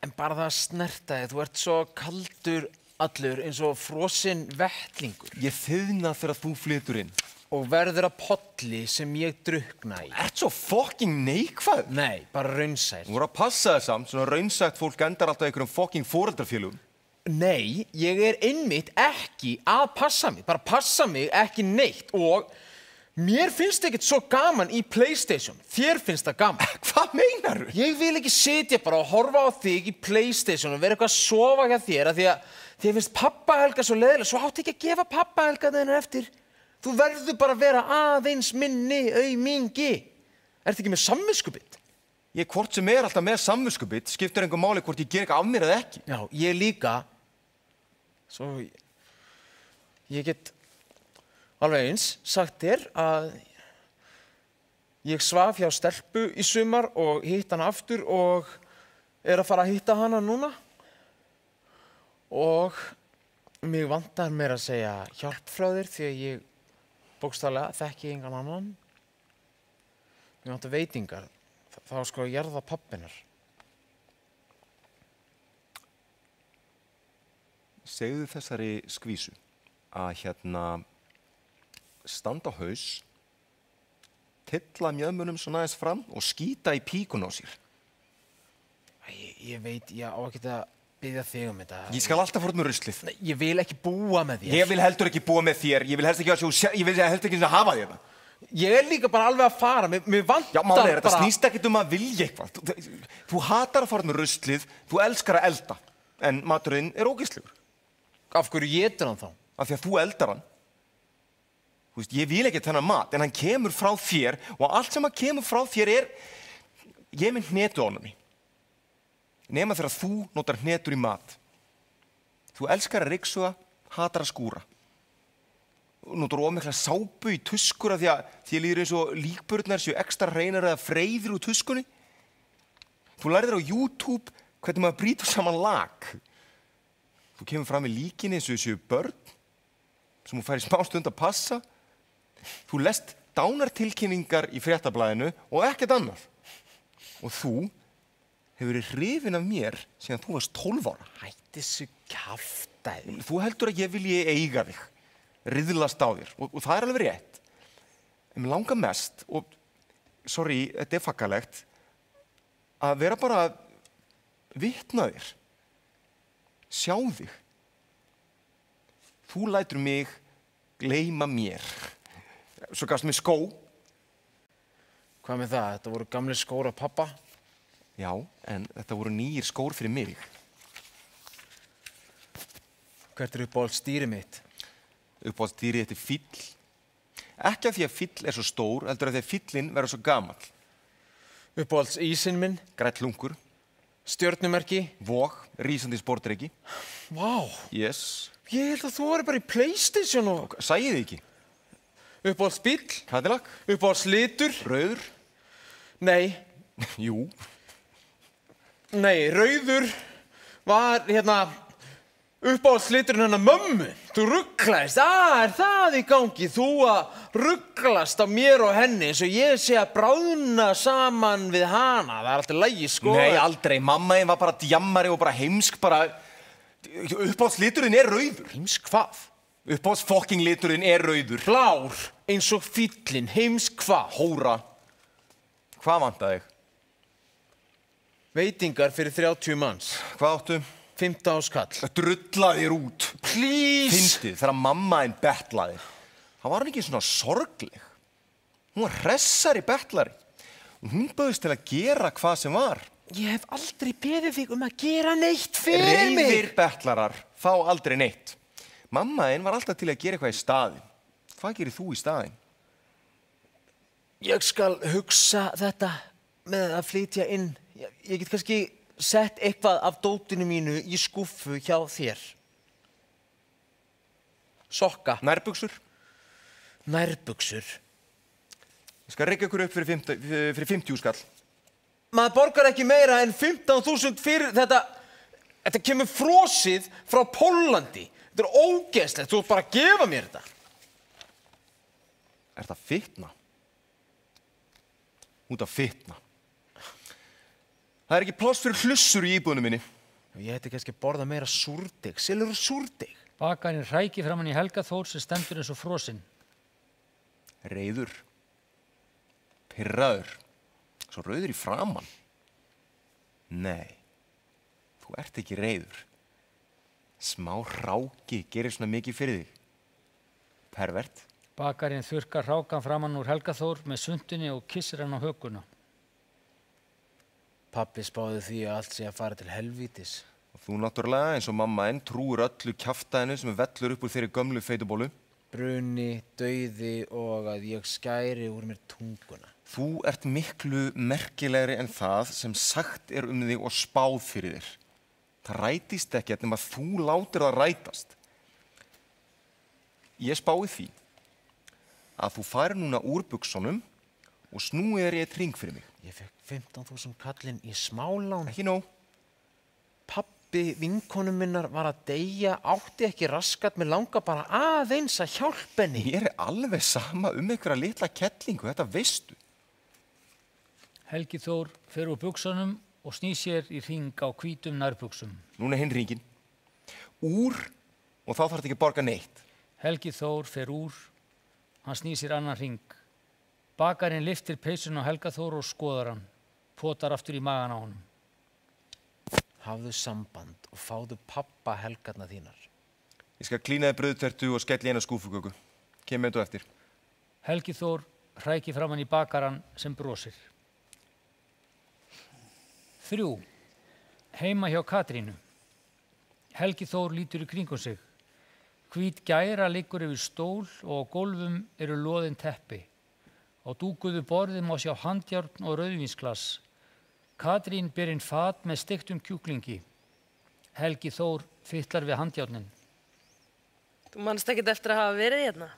En bara það að snerta þig, þú ert svo kaldur allur eins og frosinn vettlingur. Ég þiðna þegar þú flytur inn. Og verður að polli sem ég drukna í. Ert svo fucking neikvæð. Nei, bara raunsær. Þú voru að passa þig samt, svona raunsætt fólk endar alltaf einhverjum fucking foreldrafélugum. Nei, ég er einmitt ekki að passa mig. Bara passa mig ekki neitt. Og mér finnst ekkert svo gaman í PlayStation. Þér finnst það gaman. Hvað meinar þú? Ég vil ekki sitja bara og horfa á þig í PlayStation og vera eitthvað að sofa hjá þér af því að þér finnst pappahelga svo leiðilega. Svo átti ekki að gefa pappahelga þennan eftir. Þú verður bara að vera aðeins minni aumingi. Ertu ekki með samviskubit? Ég hvort sem er alltaf með samviskubit, skiptir einhver máli hvort ég ger eitthvað af mér eða ekki. Já, ég líka. Svo ég get alveg eins sagt þér að ég svaf hjá stelpu í sumar og hitt hana aftur og er að fara að hitta hana núna. Og mig vantar meira að segja hjálp frá þér því að ég bókstaflega þekki engan annan. Mig vantar veitingar. Þá sko að jarða pabbinar. Segðu þessari skvísu að standa á haus, tylla mjöðmunum svona aðeins fram og skýta í píkun á sér. Ég veit, ég á ekki að biðja þig um þetta. Ég skal alltaf fórt með ruslið. Nei, ég vil ekki búa með þér. Ég vil heldur ekki búa með þér. Ég vil helst ekki að hafa þér það. Ég er líka bara alveg að fara. Mér vantar Já, málið er, þetta snýst ekkert að vilja eitthvað. Þú hatar að fara með ruslið, þú elskar að elda. En maturinn er ógeðslegur. Af hverju étur hann þá? Af því að þú eldar hann. Þú veist, ég vil ekki þennan mat, en hann kemur frá þér og allt sem hann kemur frá þér er... Ég mynd hnetuofnami. Nema þegar þú notar hnetur í mat. Þú elskar að ryksuga, hatar að skúra. Notar ómikla sápu í tuskura því að þér líður eins og líkburðnar séu ekstra hreinar eða freyðir úr tuskunni. Þú lærðir á YouTube hvernig maður brýtur saman lag. Þú kemur fram í líkinni eins og þessu börn sem þú fær í smá stund að passa. Þú lest dánartilkynningar í fréttablaðinu og ekkert annað. Og þú hefur verið hrifin af mér síðan þú varst 12 ára. Hætti þessu kjaftæði. Þú heldur að ég vilji eiga þig, riðlast á þér og það er alveg rétt. En mér langar mest, og sorry, þetta er fakkalegt, að vera bara vitna þér. Sjá þig. Þú lætur mig gleyma mér. Svo gafst mér skó. Hvað með það? Þetta voru gamli skór af pappa? Já, en þetta voru nýjir skór fyrir mig. Hvert er uppáhalds dýrið mitt? Uppáhalds dýrið þetta er fíll. Ekki af því að fíll er svo stór, heldur af því að fíllinn verður svo gamall. Uppáhalds ísinn minn? Grænn lunkur, Stjörnumerki? vog, rísandi sportdreki. Vá, Yes. ég held að þú væri bara í PlayStation og... Sæið þið ekki? Uppáhalds bíll? Cadillac, Uppáhalds litur? rauður, Nei, jú. nei, rauður var uppáhalds liturinn hennar mömmu. Þú rugglaðist, er það í gangi? Þú að rugglast á mér og henni eins og ég sé að bráðna saman við hana. Það er alltaf lægi, sko. Nei, aldrei. Mamma þín var bara djammari og bara heimsk, bara... Uppáhaldsliturinn er rauður. Heims hvað? Uppáhalds fucking liturinn er rauður. Blár, eins og fíllinn, heims hvað? Hóra. Hvað vantar þig? Veitingar fyrir 30 manns. Hvað áttu? 15 skall. Drulla þér út. Please! Fyndið, þegar mamma þín betlaði. Það var hann ekki svona sorgleg. Hún var hressari betlari. Og hún bauðist til að gera hvað sem var. Ég hef aldrei beðið þig að gera neitt fyrir mig. Reiðir betlarar fá aldrei neitt. Mamma þín var alltaf til að gera eitthvað í staðinn. Hvað gerir þú í staðinn? Ég skal hugsa þetta með að flytja inn. Ég get kannski sett eitthvað af dótinu mínu í skúffu hjá þér. Sokka. Nærbuxur. Nærbuxur. Ég skal reykja ykkur upp fyrir 50 skall. Maður borgar ekki meira en 15.000 fyrir þetta. Þetta kemur frosið frá Póllandi. Þetta er ógeðslegt. Þú ert bara að gefa mér þetta. Er það fitna? Út af fitna. Það er ekki pláss fyrir hlussur í íbúðinu minni. Ég ætti kannski að borða meira súrdeg. Selurðu súrdeg? Bakarinn hrækir framan í Helga Þór sem stendur eins og frosinn. Reiður. Pirraður. Svo rauður í framan. Nei, þú ert ekki reiður. Smá hráki gerir svona mikið fyrir þig. Pervert. Bakarinn þurrkar hrákan framan úr Helga Þór með sundinni og kissir hann á hökuna. Pabbi spáði því að allt sé að fara til helvítis. Og þú náttúrulega, eins og mamma enn, trúir öllu kjaftæðinu sem vellur upp úr þeirri gömlu feitubólu. Bruni, dauði og að ég skæri úr mér tunguna. Þú ert miklu merkilegri en það sem sagt er um þig og spáð fyrir þér. Það rætist ekki nema þú látir það rætast. Ég spái því að þú farir núna úr buxunum og snúið þér í eitt hring fyrir mig. Ég fekk 15.000 kallinn í smálán. Ekki nóg. Pabbi vinkonu minnar var að deyja, átti ekki raskat, mér langa bara aðeins að hjálpa henni. Mér er alveg sama um einhverja litla kettlingu, þetta veistu. Helgi Þór fer úr buxunum og snýr sér í hring á hvítum nærbuxum. Núna hinn hringinn. Úr og þá þarf þetta ekki að borga neitt. Helgi Þór fer úr, hann snýr sér annan hring. Bakarinn lyftir peysun á Helga Þór og skoðar hann, potar aftur í magan á honum. Hafðu samband og fáðu pappa helgarna þínar. Ég skal klína þér brauðtertu og skella í eina skúfuköku. Kem með þetta eftir. Helgi Þór hrækir framan í bakarann sem brosir. 3. Heima hjá Katrínu. Helgi Þór lítur í kringum sig. Hvít gæra liggur yfir stól og á gólfum eru loðin teppi. Á dúkuðu borði má sjá handjárn og rauðvínsglas. Katrín ber inn fat með steiktum kjúklingi. Helgi Þór fitlar við handjárnin. Þú manst ekkert eftir að hafa verið hérna?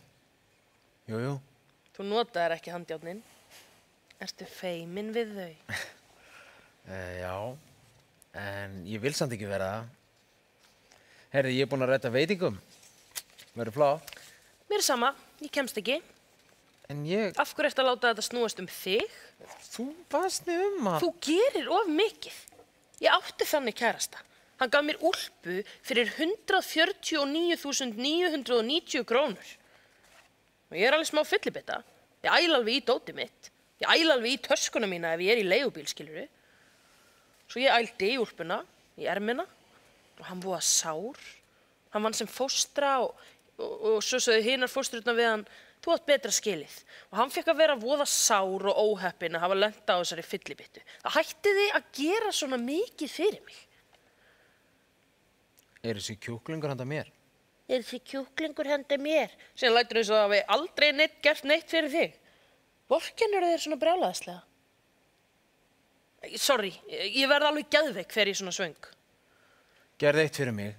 Jú. Þú notaðir ekki handjárnin. Ertu feimin við þau? Já, en ég vil samt ekki vera það. Herði, ég er búinn að redda veitingum. Verður flá? Mér er sama, ég kemst ekki. En ég... Af hverju ertu að láta þetta snúast um þig? Þú baðst mig um að... Þú gerir of mikið. Ég átti þannig kærasta. Hann gaf mér úlpu fyrir 149.990 krónur. Og ég er alveg smá fyllibita. Ég æla alveg í dótið mitt. Ég æla alveg í töskuna mína ef ég er í leigubíl, skilurðu. Svo ég ældi í úlpuna, í ermina, og hann voða sár. Hann vann sem fóstra og svo sögðu hinar fóstrurnar við hann, þú átt betra skilið. Og hann fekk að vera voða sár og óheppinn að hafa lent á þessari fyllibittu. Það hætti þið að gera svona mikið fyrir mig. Er þessi kjúklingur handa mér? Er þessi kjúklingur handa mér? Síðan lætur þess að það hafi aldrei gert neitt fyrir þig. Vorkennur þér svona brjálæðislega? Sorry, ég verð alveg geðveik þegar ég er svona svöng. Gerði eitt fyrir mig.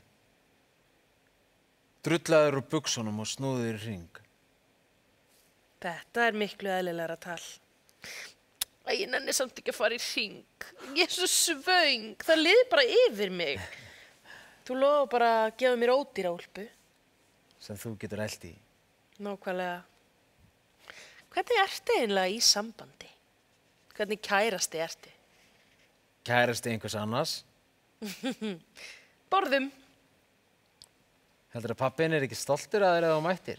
Drullaður úr buxunum og snúður í hring. Þetta er miklu eðlilegra tal. Ég nenni samt ekki að fara í hring. Ég er svo svöng, það liði bara yfir mig. Þú lofa bara að gefa mér ódýra úlpu. Sem þú getur elt í. Nákvæmlega. Hvernig ertu eiginlega í sambandi? Hvernig kærasti ertu? Kærasti einhvers annars? Borðum. Heldur að pappin er ekki stoltur að þér eða á mættir?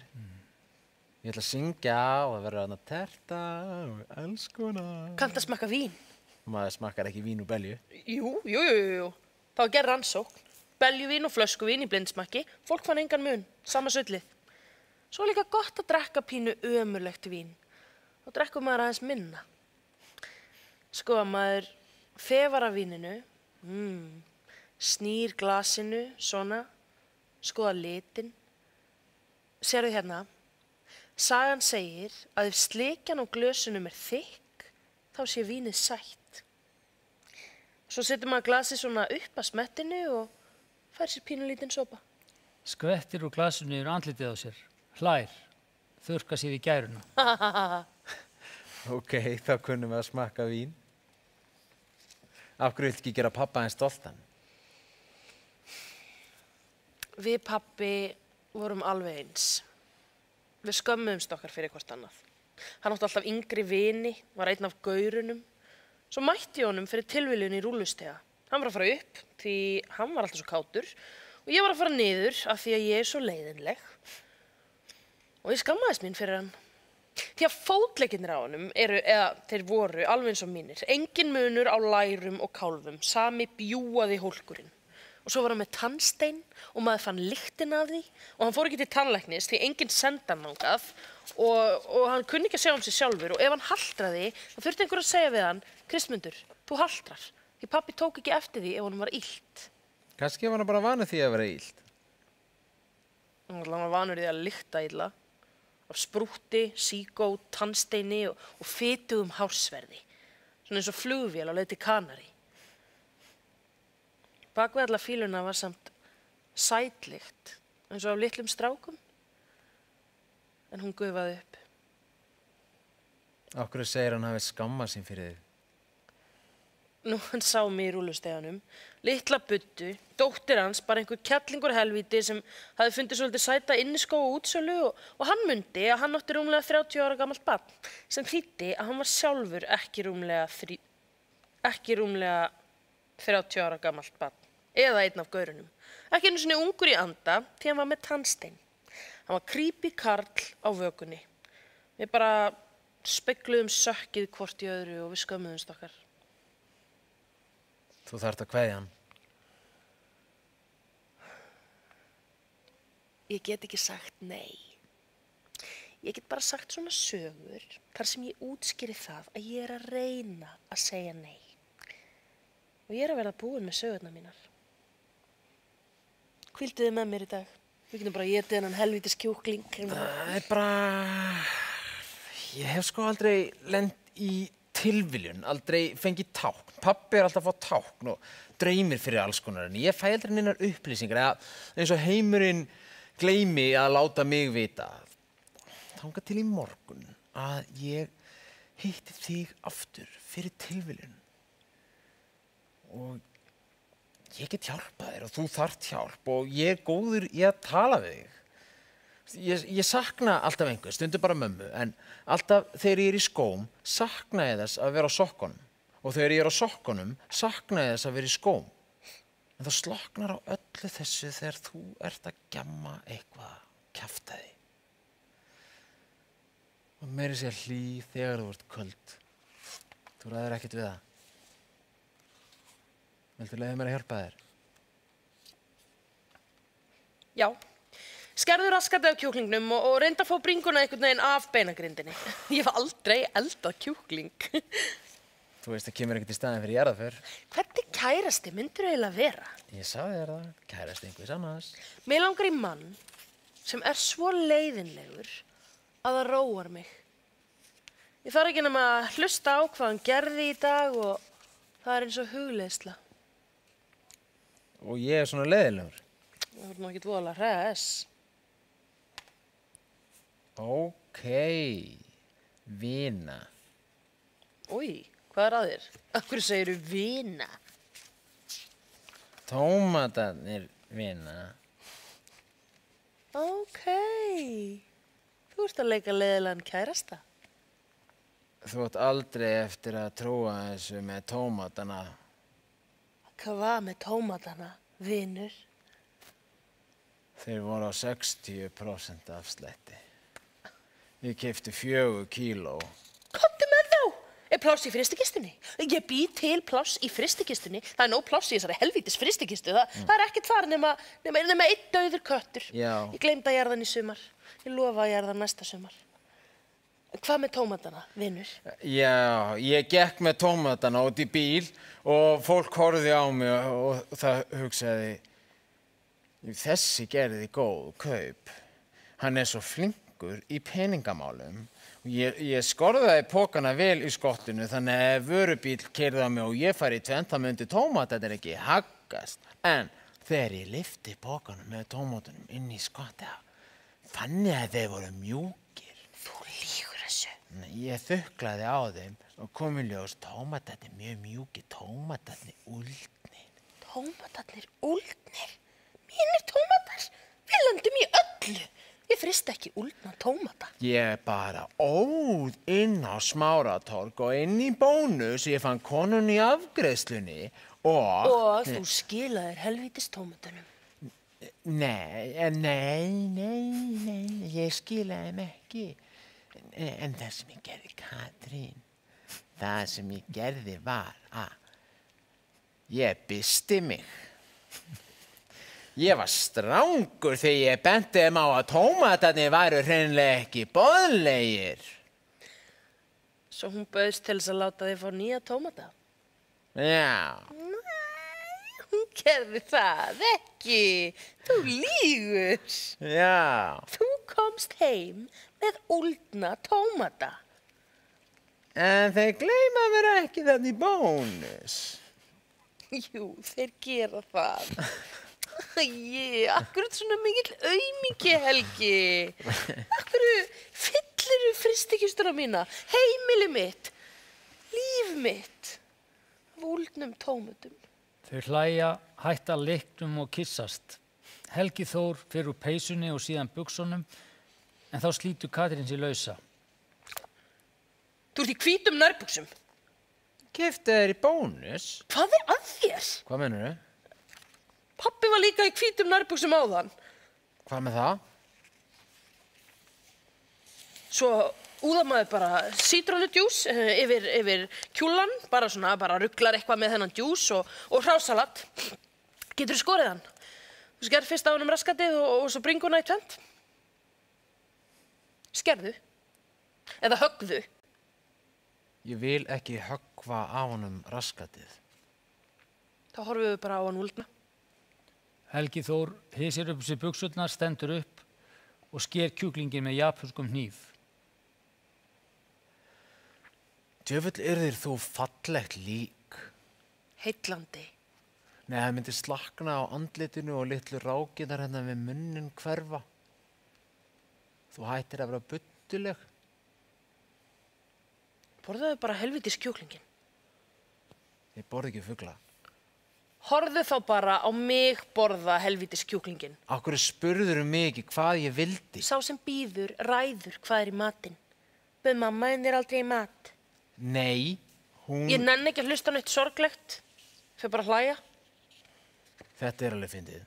Ég ætla að syngja og það verður að terta og elskuna. Kanntu að smakka vín? Maður smakkar ekki vín úr belju. Jú. Það var gerð rannsókn. Beljuvín og flöskuvín í blindsmakki. Fólk fann engan mun, sama sullið. Svo er líka gott að drekka pínu ömurlegt vín. Þá drekkur maður aðeins minna. Sko að maður þefar af víninu, snýr glasinu, svona, skoða litin. Sérðu hérna, sagan segir að ef slikjan á glösunum er þykk, þá sé vínið sætt. Svo setur maður glasið svona upp að smettinu og fær sér pínulítinn sopa. skvettir úr glasinu yfir andlitið á sér, hlær, þurrkar sér í gæruna. Ok, þá kunnum við að smakka vín. Af hverju viltu ekki gera pappa eins stoltan? Við pabbi vorum alveg eins. Við skömmumst okkar fyrir hvort annað. Hann átti alltaf yngri vini, var einn af gaurunum. Svo mætti ég honum fyrir tilviljun í rúllustega. Hann var að fara upp því hann var alltaf svo kátur og ég var að fara niður af því að ég er svo leiðinleg. Og ég skammaðist mín fyrir hann. Því að fótleggirnir á honum eru, eða þeir voru, alveg eins og mínir. Engin munur á lærum og kálfum, sami bjúaði hólkurinn. Og svo var hann með tannstein og maður fann lyktina af því og hann fór ekki til tannlæknis því enginn sendi hann þangað og hann kunni ekki að sjá sig sjálfur og ef hann haltraði þá þurfti einhver að segja við hann, Kristmundur, þú haltrar. Því pabbi tók ekki eftir því ef honum var illt. Kannski var hann bara vanur því að vera illt. Hann var vanur því að lykta illa. Af sprútti, sígó, tannsteini og fitugum hársverði. Svona eins og flugvél á leið til Kanari. Bak við alla fíluna var samt sætlykt, eins og af litlum strákum. En hún gufaði upp. Af hverju segir hann hafi skammað sín fyrir þig? Nú, hann sá mig í rúllusteiganum, litla buddu, dóttir hans, bara einhver kettlingur helvíti sem hafði fundið svolítið sæta inniskó og útsölu og hann mundi að hann átti rúmlega 30 ára gamalt barn, sem þýddi að hann var sjálfur ekki rúmlega 30 ára gamalt barn, eða einn af gaurunum. Ekki einu sinni ungur í anda, því hann var með tannstein. Hann var creepy karl á vökunni. Við bara spegluðum sökkið hvort í öðru og við skömmuðumst okkar. Þú þarft að kveðja hann. Ég get ekki sagt nei. Ég get bara sagt svona sögur þar sem ég útskýri það að ég er að reyna að segja nei. Og ég er að verða búin með sögurnar mínar. Hvíldu þið með mér í dag. Við getum bara étið þennan helvítis kjúkling. Það er bara... Ég hef sko aldrei lent í tilviljun, aldrei fengið tákn. Pabbi er alltaf að fá tákn og dreymir fyrir alls konar en ég fæ aldrei neinar upplýsingar eða eins og heimurinn gleymi að láta mig vita. Þangað til í morgun að ég hitti þig aftur fyrir tilviljun. Og ég get hjálpað þér og þú þarft hjálp og ég er góður í að tala við þig. Ég sakna alltaf einhver, stundum bara mömmu, en alltaf þegar ég er í skóm sakna ég þess að vera á sokkunum. Og þegar ég er á sokkunum sakna ég þess að vera í skóm. En það sloknar á öllu þessu þegar þú ert að gjamma eitthvað kjaftaði. Og meiri sé hlý þegar þú ert köld. Þú ræður ekkert við það. Viltu leyfa mér að hjálpa þér? Já. Skerðu raskandi af kjúklingnum og reynda að fá bringuna einhvern veginn af beinagrindinni. Ég hef aldrei eldað kjúkling. Þú veist, það kemur ekkert í staðinn fyrir jarðarför. Hvernig kærasti myndirðu eiginlega vera? Ég sagði þér það, kærasti einhvers annars. Mig langar í mann sem er svo leiðinlegur að það róar mig. Ég þarf ekki nema að hlusta á hvað hann gerði í dag og það er eins og hugleiðsla. Og ég er svona leiðilegur. Það er nú ekkert voðalega hress. Ok, vina. Új, hvað er að þér? Af hverju segirðu vina? Tómatarnir vina. Ok, þú ert að leika leiðilegan kærasta. Þú átt aldrei eftir að trúa þessu með tómatana. Hvað var með tómatana, vinur? Þeir voru á 60% afslætti. Ég keypti 4 kíló. Komdu með þá! Er pláss í frystikistunni? Ég bý til pláss í frystikistunni. Það er nóg pláss í þessari helvítis frystikistu. Það er ekkert þar nema einn dauður köttur. Já. Ég gleymdi að jarða hann í sumar. Ég lofa að jarða hann næsta sumar. Hvað með tómatana, vinur? Já, ég gekk með tómatana út í bíl og fólk horfði á mig og það hugsaði, þessi gerði góð kaup. Hann er svo flinkur í peningamálum. Ég skorðaði pókana vel í skottinu þannig að ef vörubíl keyrði á mig og ég fari í tvennt, þá myndi tómatarnir ekki haggast. En Þegar ég lyfti pokanum með tómatunum inn í skottið, fann ég að þeir voru mjúkir. Þú lýgur þessu. Ég þuklaði á þeim og kom í ljós tómatarnir mjög mjúkir, tómatarnir úldnir. Tómatarnir úldnir? Mínir tómatar? Við lendum í öllu. Ég frista ekki úldna tómata. Ég bara óð inn á Smáratorg og inn í Bónus. Ég fann konunni í afgreiðslunni Og þú skilaðir helvítis tómatunum. Nei, ég skilaði þeim ekki. En það sem ég gerði, Katrín, það sem ég gerði var að ég bysti mig. Ég var strangur þegar ég benti þeim á að tómatarnir væru hreinlega ekki boðlegir. Svo hún bauðst til þess að láta þig fá nýja tómata? Já. Nei, hún gerði það ekki. Þú lýgur. Já. Þú komst heim með úldna tómata. En þeir gleyma mér ekki þannig í Bónus. Jú, þeir gera það. Akkur er svona mikill aumingi, Helgi. Akkur fylliru fristekistuna mína, heimili mitt, líf mitt, af úldnum tómatum. Þau hlæja, hætta leiknum og kyssast. Helgi Þór fer úr peysunni og síðan buxunum, en þá slítur Katrín sig lausa. Þú ert í hvítum nærbuxum. Keypti þér í Bónus? Hvað er að þér? Hvað meinarðu? Pabbi var líka í hvítum nærbuxum áðan. Hvað með það? Svo úðar maður bara sítrónudjús yfir kjúlan, bara ruglar eitthvað með þennan djús og hrásalat. Geturðu skorið hann? Þú skerð fyrst á honum raskatið og svo bringuna í tvennt. Skerðu. Eða höggðu. Ég vil ekki höggva á honum raskatið. Þá horfum við bara á hann úldna. Helgi Þór hysir upp sér buxurnar, stendur upp og sker kjúklingin með japönskum hníf. Djöfull yrðir þú fallegt lík. Heillandi. Nei, það myndi slakna á andlitinu og litlu rákinar hérna við munnin hverfa. Þú hættir að vera budduleg. Borðaðu bara helvítis kjúklingin. Ég borði ekki fugla. Horfðu þá bara á mig borða helvítis kjúklingin. Akkur spurður mig ekki hvað ég vildi. Sá sem býður ræður hvað er í matinn. Bauð mamma þín þér aldrei í mat. Nei, hún... Ég nenni ekki að hlusta neitt sorglegt. Fyrir bara að hlæja. Þetta er alveg fyndið.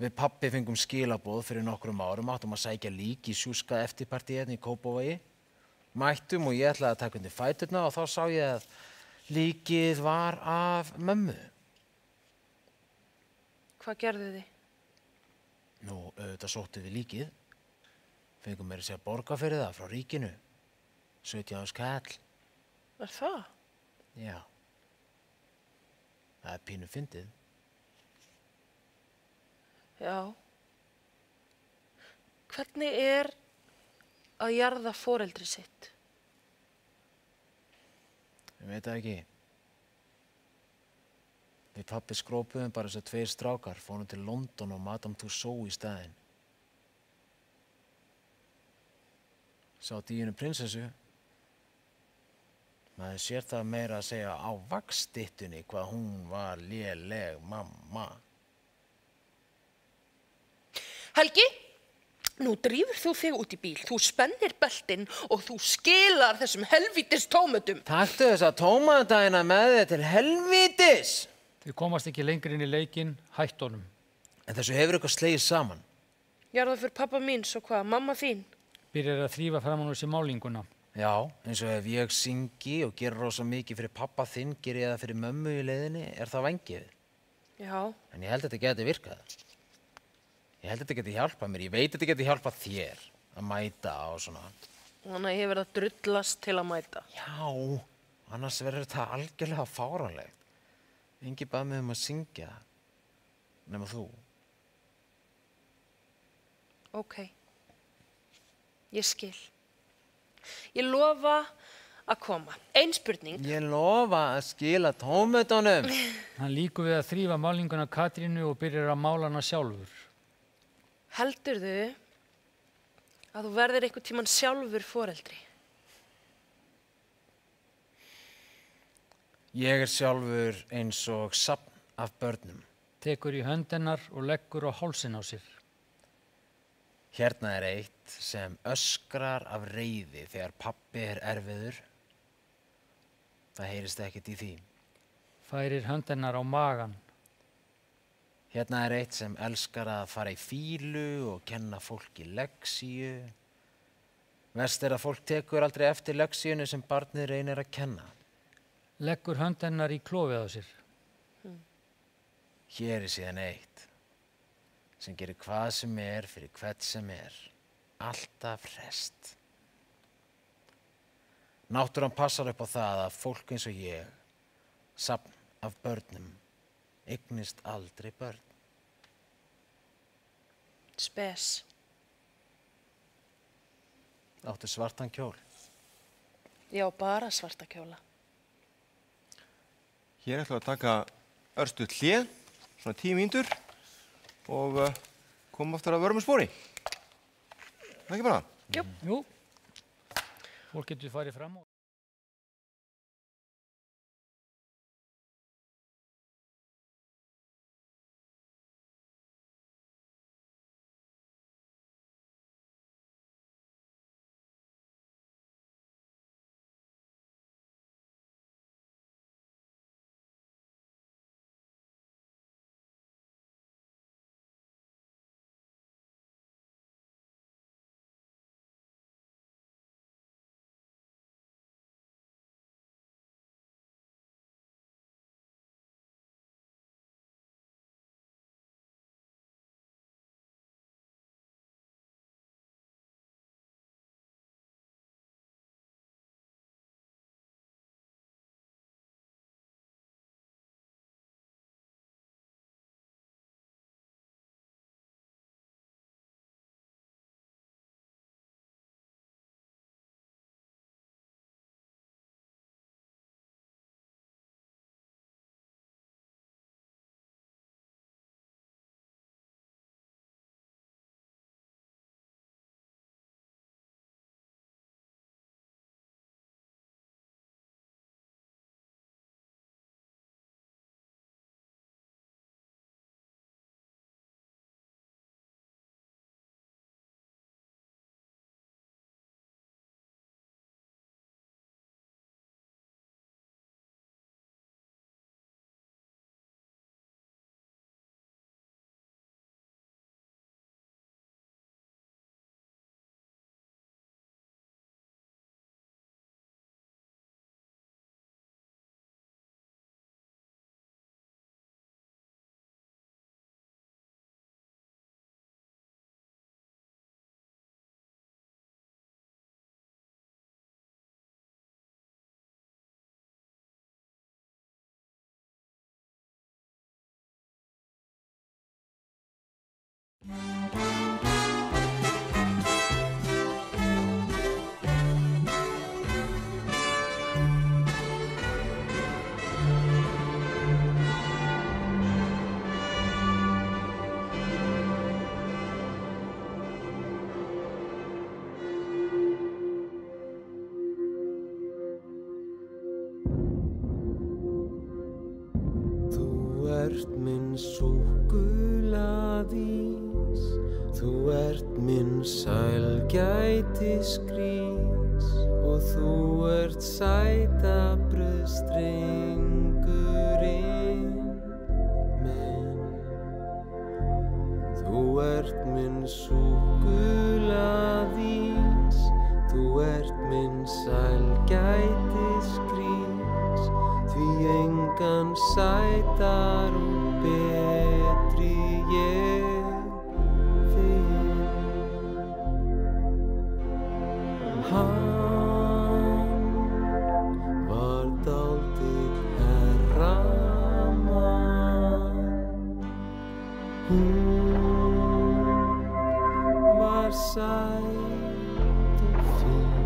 Við pabbi fengum skilaboð fyrir nokkrum árum, áttum að sækja lík í sjúska eftirpartí hérna í Kópavogi. Mættum og ég ætlaði að taka undir fæturna og þá sá ég að líkið var af mömmu. Hvað gerðu þið? Nú, auðvitað sóttu við líkið. Fengum meira að segja borga fyrir það frá ríkinu. 17 skall. Er það? Já. Það er pínu fyndið. Já. Hvernig er að jarða foreldri sitt? Ég veit það ekki. Við pabbi skrópuðum bara þess að 2 strákar, fórum til London og Madame Tussauds í staðinn. Sá Díönu prinsessu. Maður sér það meira að segja á vaxstyttunni hvað hún var léleg mamma. Helgi, nú drífur þú þig út í bíl. Þú spennir beltinn og þú skilar þessum helvítis tómötum. Taktu þessa tómatæna með þér til helvítis! Þau komast ekki lengur inn í leikinn, hætt honum. En þessu hefur eitthvað slegið saman. Jarða fyrir pappa mín, svo hvað, mamma þín? Byrjar að þrífa framan úr sér málinguna. Já, eins og ef ég syngi og gerir rosa mikið fyrir pappa þinn, gerir ég það fyrir mömmu í leiðinni, er það vængið? Já. En ég held að þetta geti virkað. Ég held að þetta geti hjálpað mér. Ég veit að þetta geti hjálpað þér að mæta á svona. Þannig að ég verð að drullast til að mæta. Já, annars verður þetta algjörlega fáránlegt. Engi bað mig að syngja, nema þú. Ok. Ég skil. Ég lofa að koma. Ein spurning. Ég lofa að skila tómötunum. Hann lýkur við að þrífa málninguna Katrínu og byrjar að mála hana sjálfur. Heldurðu að þú verðir einhvern tímann sjálfur foreldri? Ég sjálfur eins og safn af börnum. Tekur í hönd hennar og leggur á hálsinn á sér. Hérna eitt sem öskrar af reiði þegar pabbi erfiður. Það heyrist ekkert í því. Færir hönd hennar á magan. Hérna eitt sem elskar að fara í fílu og kenna fólki leksíu. Verst að fólk tekur aldrei eftir leksíunni sem barnið reynir að kenna. Leggur hönd hennar í klofið á sér. Hér síðan eitt sem gerir hvað sem fyrir hvern sem alltaf hrest. Náttúran passar upp á það að fólk eins og ég, safn af börnum, eignist aldrei börn. Spes. Áttu svartan kjól? Já, bara svarta kjóla. Hér ætlum við að taka örstutt hlé, svona 10 mínútur og komum aftur að vörmum spori. Það ekki bara? Jú. Fólk getur farið fram og... Minn súkkulaðís, þú minn sælgætisgrís og þú sæta brauðstrengurinn minn. Þú minn súkkulaðís, þú minn sælgætisgrís, því engan sætar og betri ég finn. Hann var dálítið herramann, hún var sæt og fín.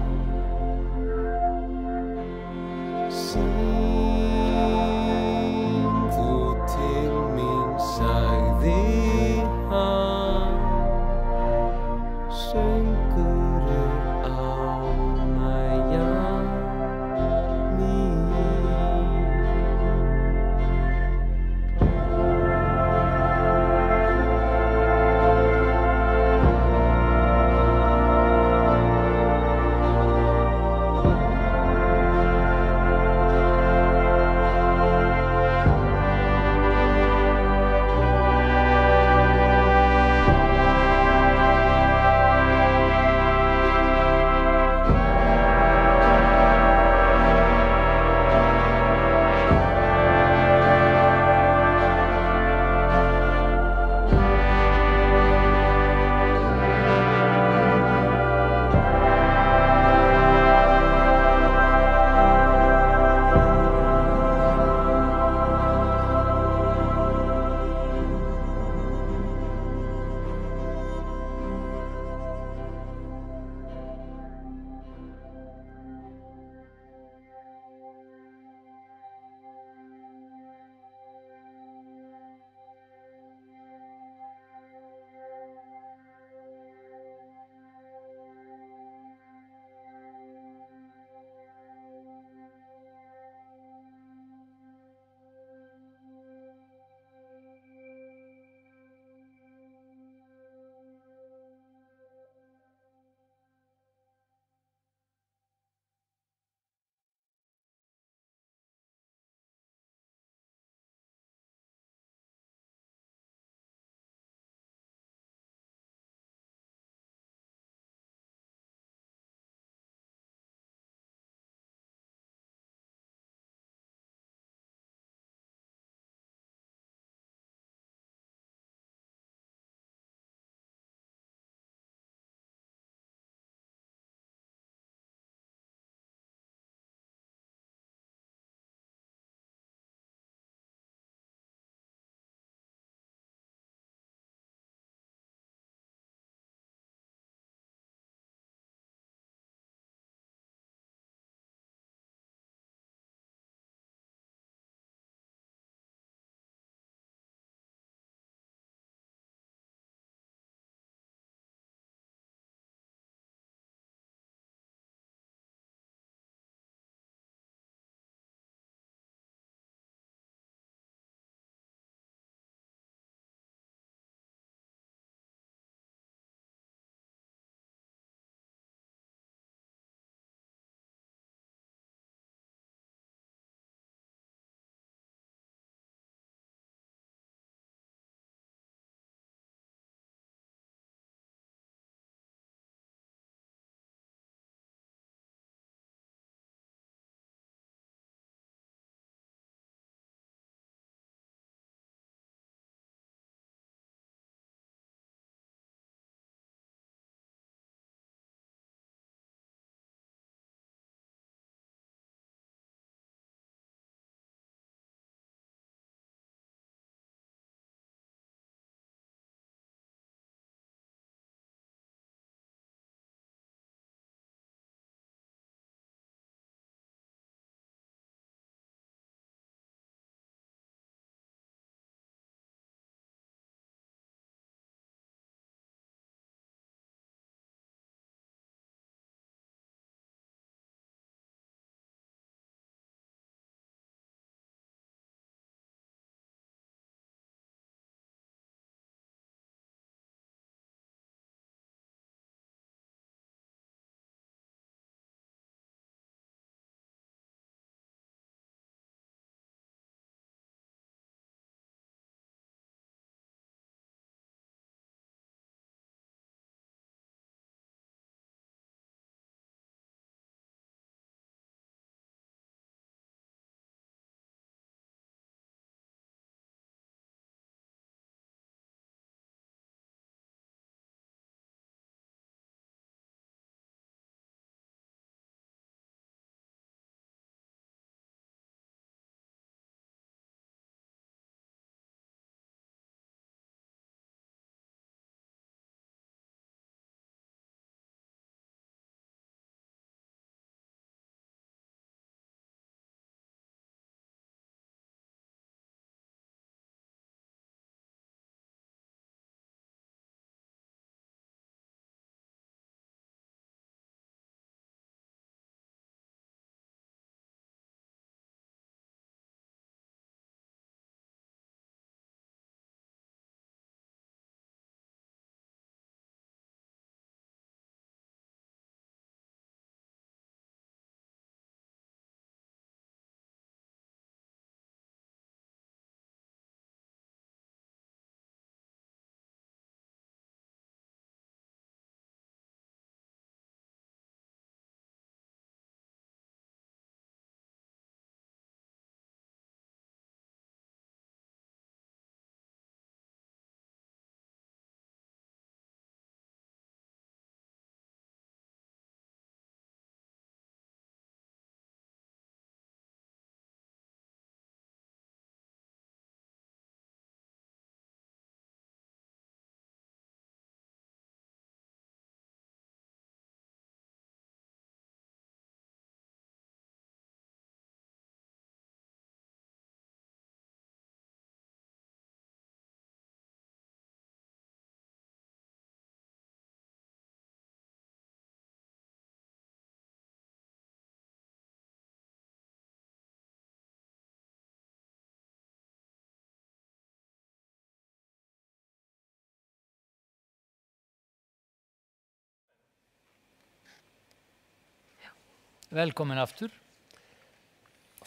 Velkomin aftur.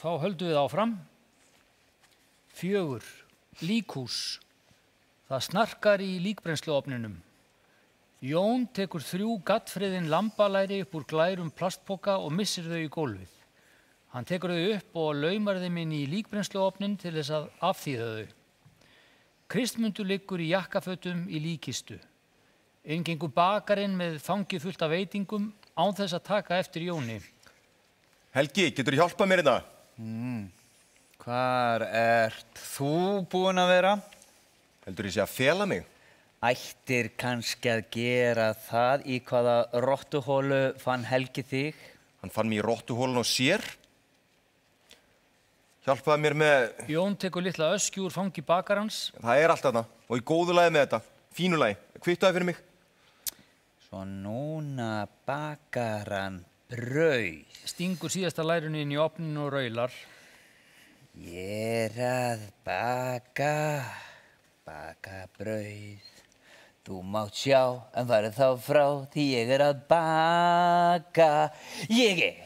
Þá höldum við áfram. 4. Líkhús. Það snarkar í líkbrennsluofninum. Jón tekur 3 gaddfriðin lambalæri upp úr glærum plastpoka og missir þau í gólfið. Hann tekur þau upp og laumar þeim inn í líkbrennsluofnin til þess að afþýða þau. Kristmundur liggur í jakkafötum í líkistu. Inn gengur bakarinn með fangið fullt af veitingum án þess að taka eftir Jóni. Helgi, getur þú hjálpað mér þetta? Hvar ert þú búinn að vera? Heldur ég sé að fela mig? Ættir kannski að gera það. Í hvaða rottuhólu fann Helgi þig? Hann fann mig í rottuhólun og sér. Hjálpaði mér með... Jón tekur litla öskju úr fangi bakarans. Það er allt þarna og í góðu lagi með þetta. Fínu lagi. Kvittu fyrir mig. Svo núna bakar hann brauð. Stingur síðasta lærunni inn í ofninu og raular. Ég að baka brauð. Þú mátt sjá, en farið þá frá, því ég að baka. Ég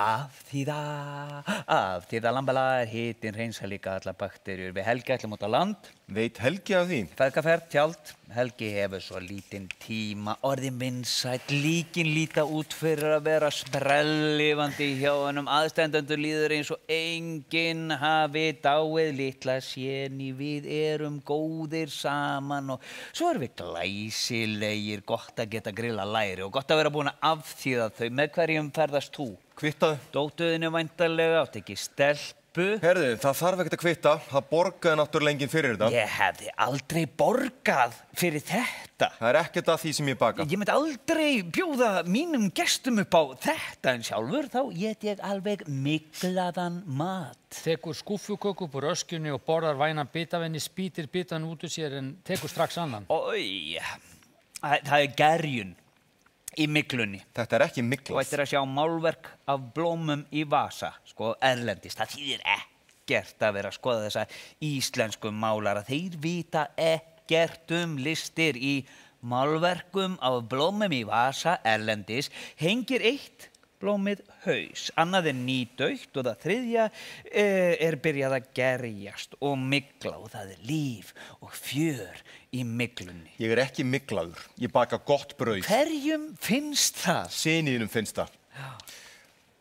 afþýða lambalæri, hitinn hreinsa líka alla bakteríur. Við Helgi ætlum út á land. Veit Helgi af því? Feðgaferð, tjald. Helgi hefur svo lítinn tíma, orðin vinsæll, líkin líta út fyrir að vera sprelllifandi hjá honum. Aðstendendur líður eins og enginn hafi dáið litla séni. Við erum góðir saman og svo erum við glæsilegir, gott að geta grilla læri og gott að vera búin að afþýða þau. Með hverjum ferðast þú? Kvittaðu. Dóttuðinu væntanlega, átt ekki stelpu. Herðu, það þarf ekkert að kvitta. Það borgaði náttúrulega enginn fyrir þetta. Ég hefði aldrei borgað fyrir þetta. Það er ekkert að því sem ég baka. Ég myndi aldrei bjóða mínum gestum upp á þetta en sjálfur þá get ég alveg miklaðan mat. Tekur skúffuköku upp úr öskjunni og borðar vænan bitavenni, spýtir bitan út úr sér en tekur strax annan. Ói, það er gerjun í miklunni. Þetta er ekki Þú miklað. ættir að sjá málverk af blómum í vasa, sko erlendis. Það þýðir ekkert að vera að skoða þessa íslensku málara. Þeir vita ekkert listir. Í málverkum af blómum í vasa erlendis hengir eitt blómið haus, annað er nýdautt og það þriðja er byrjað að gerjast og mygla og það er líf og fjör í myglunni. Ég er ekki myglaður. Ég baka gott brauð. Hverjum finnst það? Syniðinum finnst það.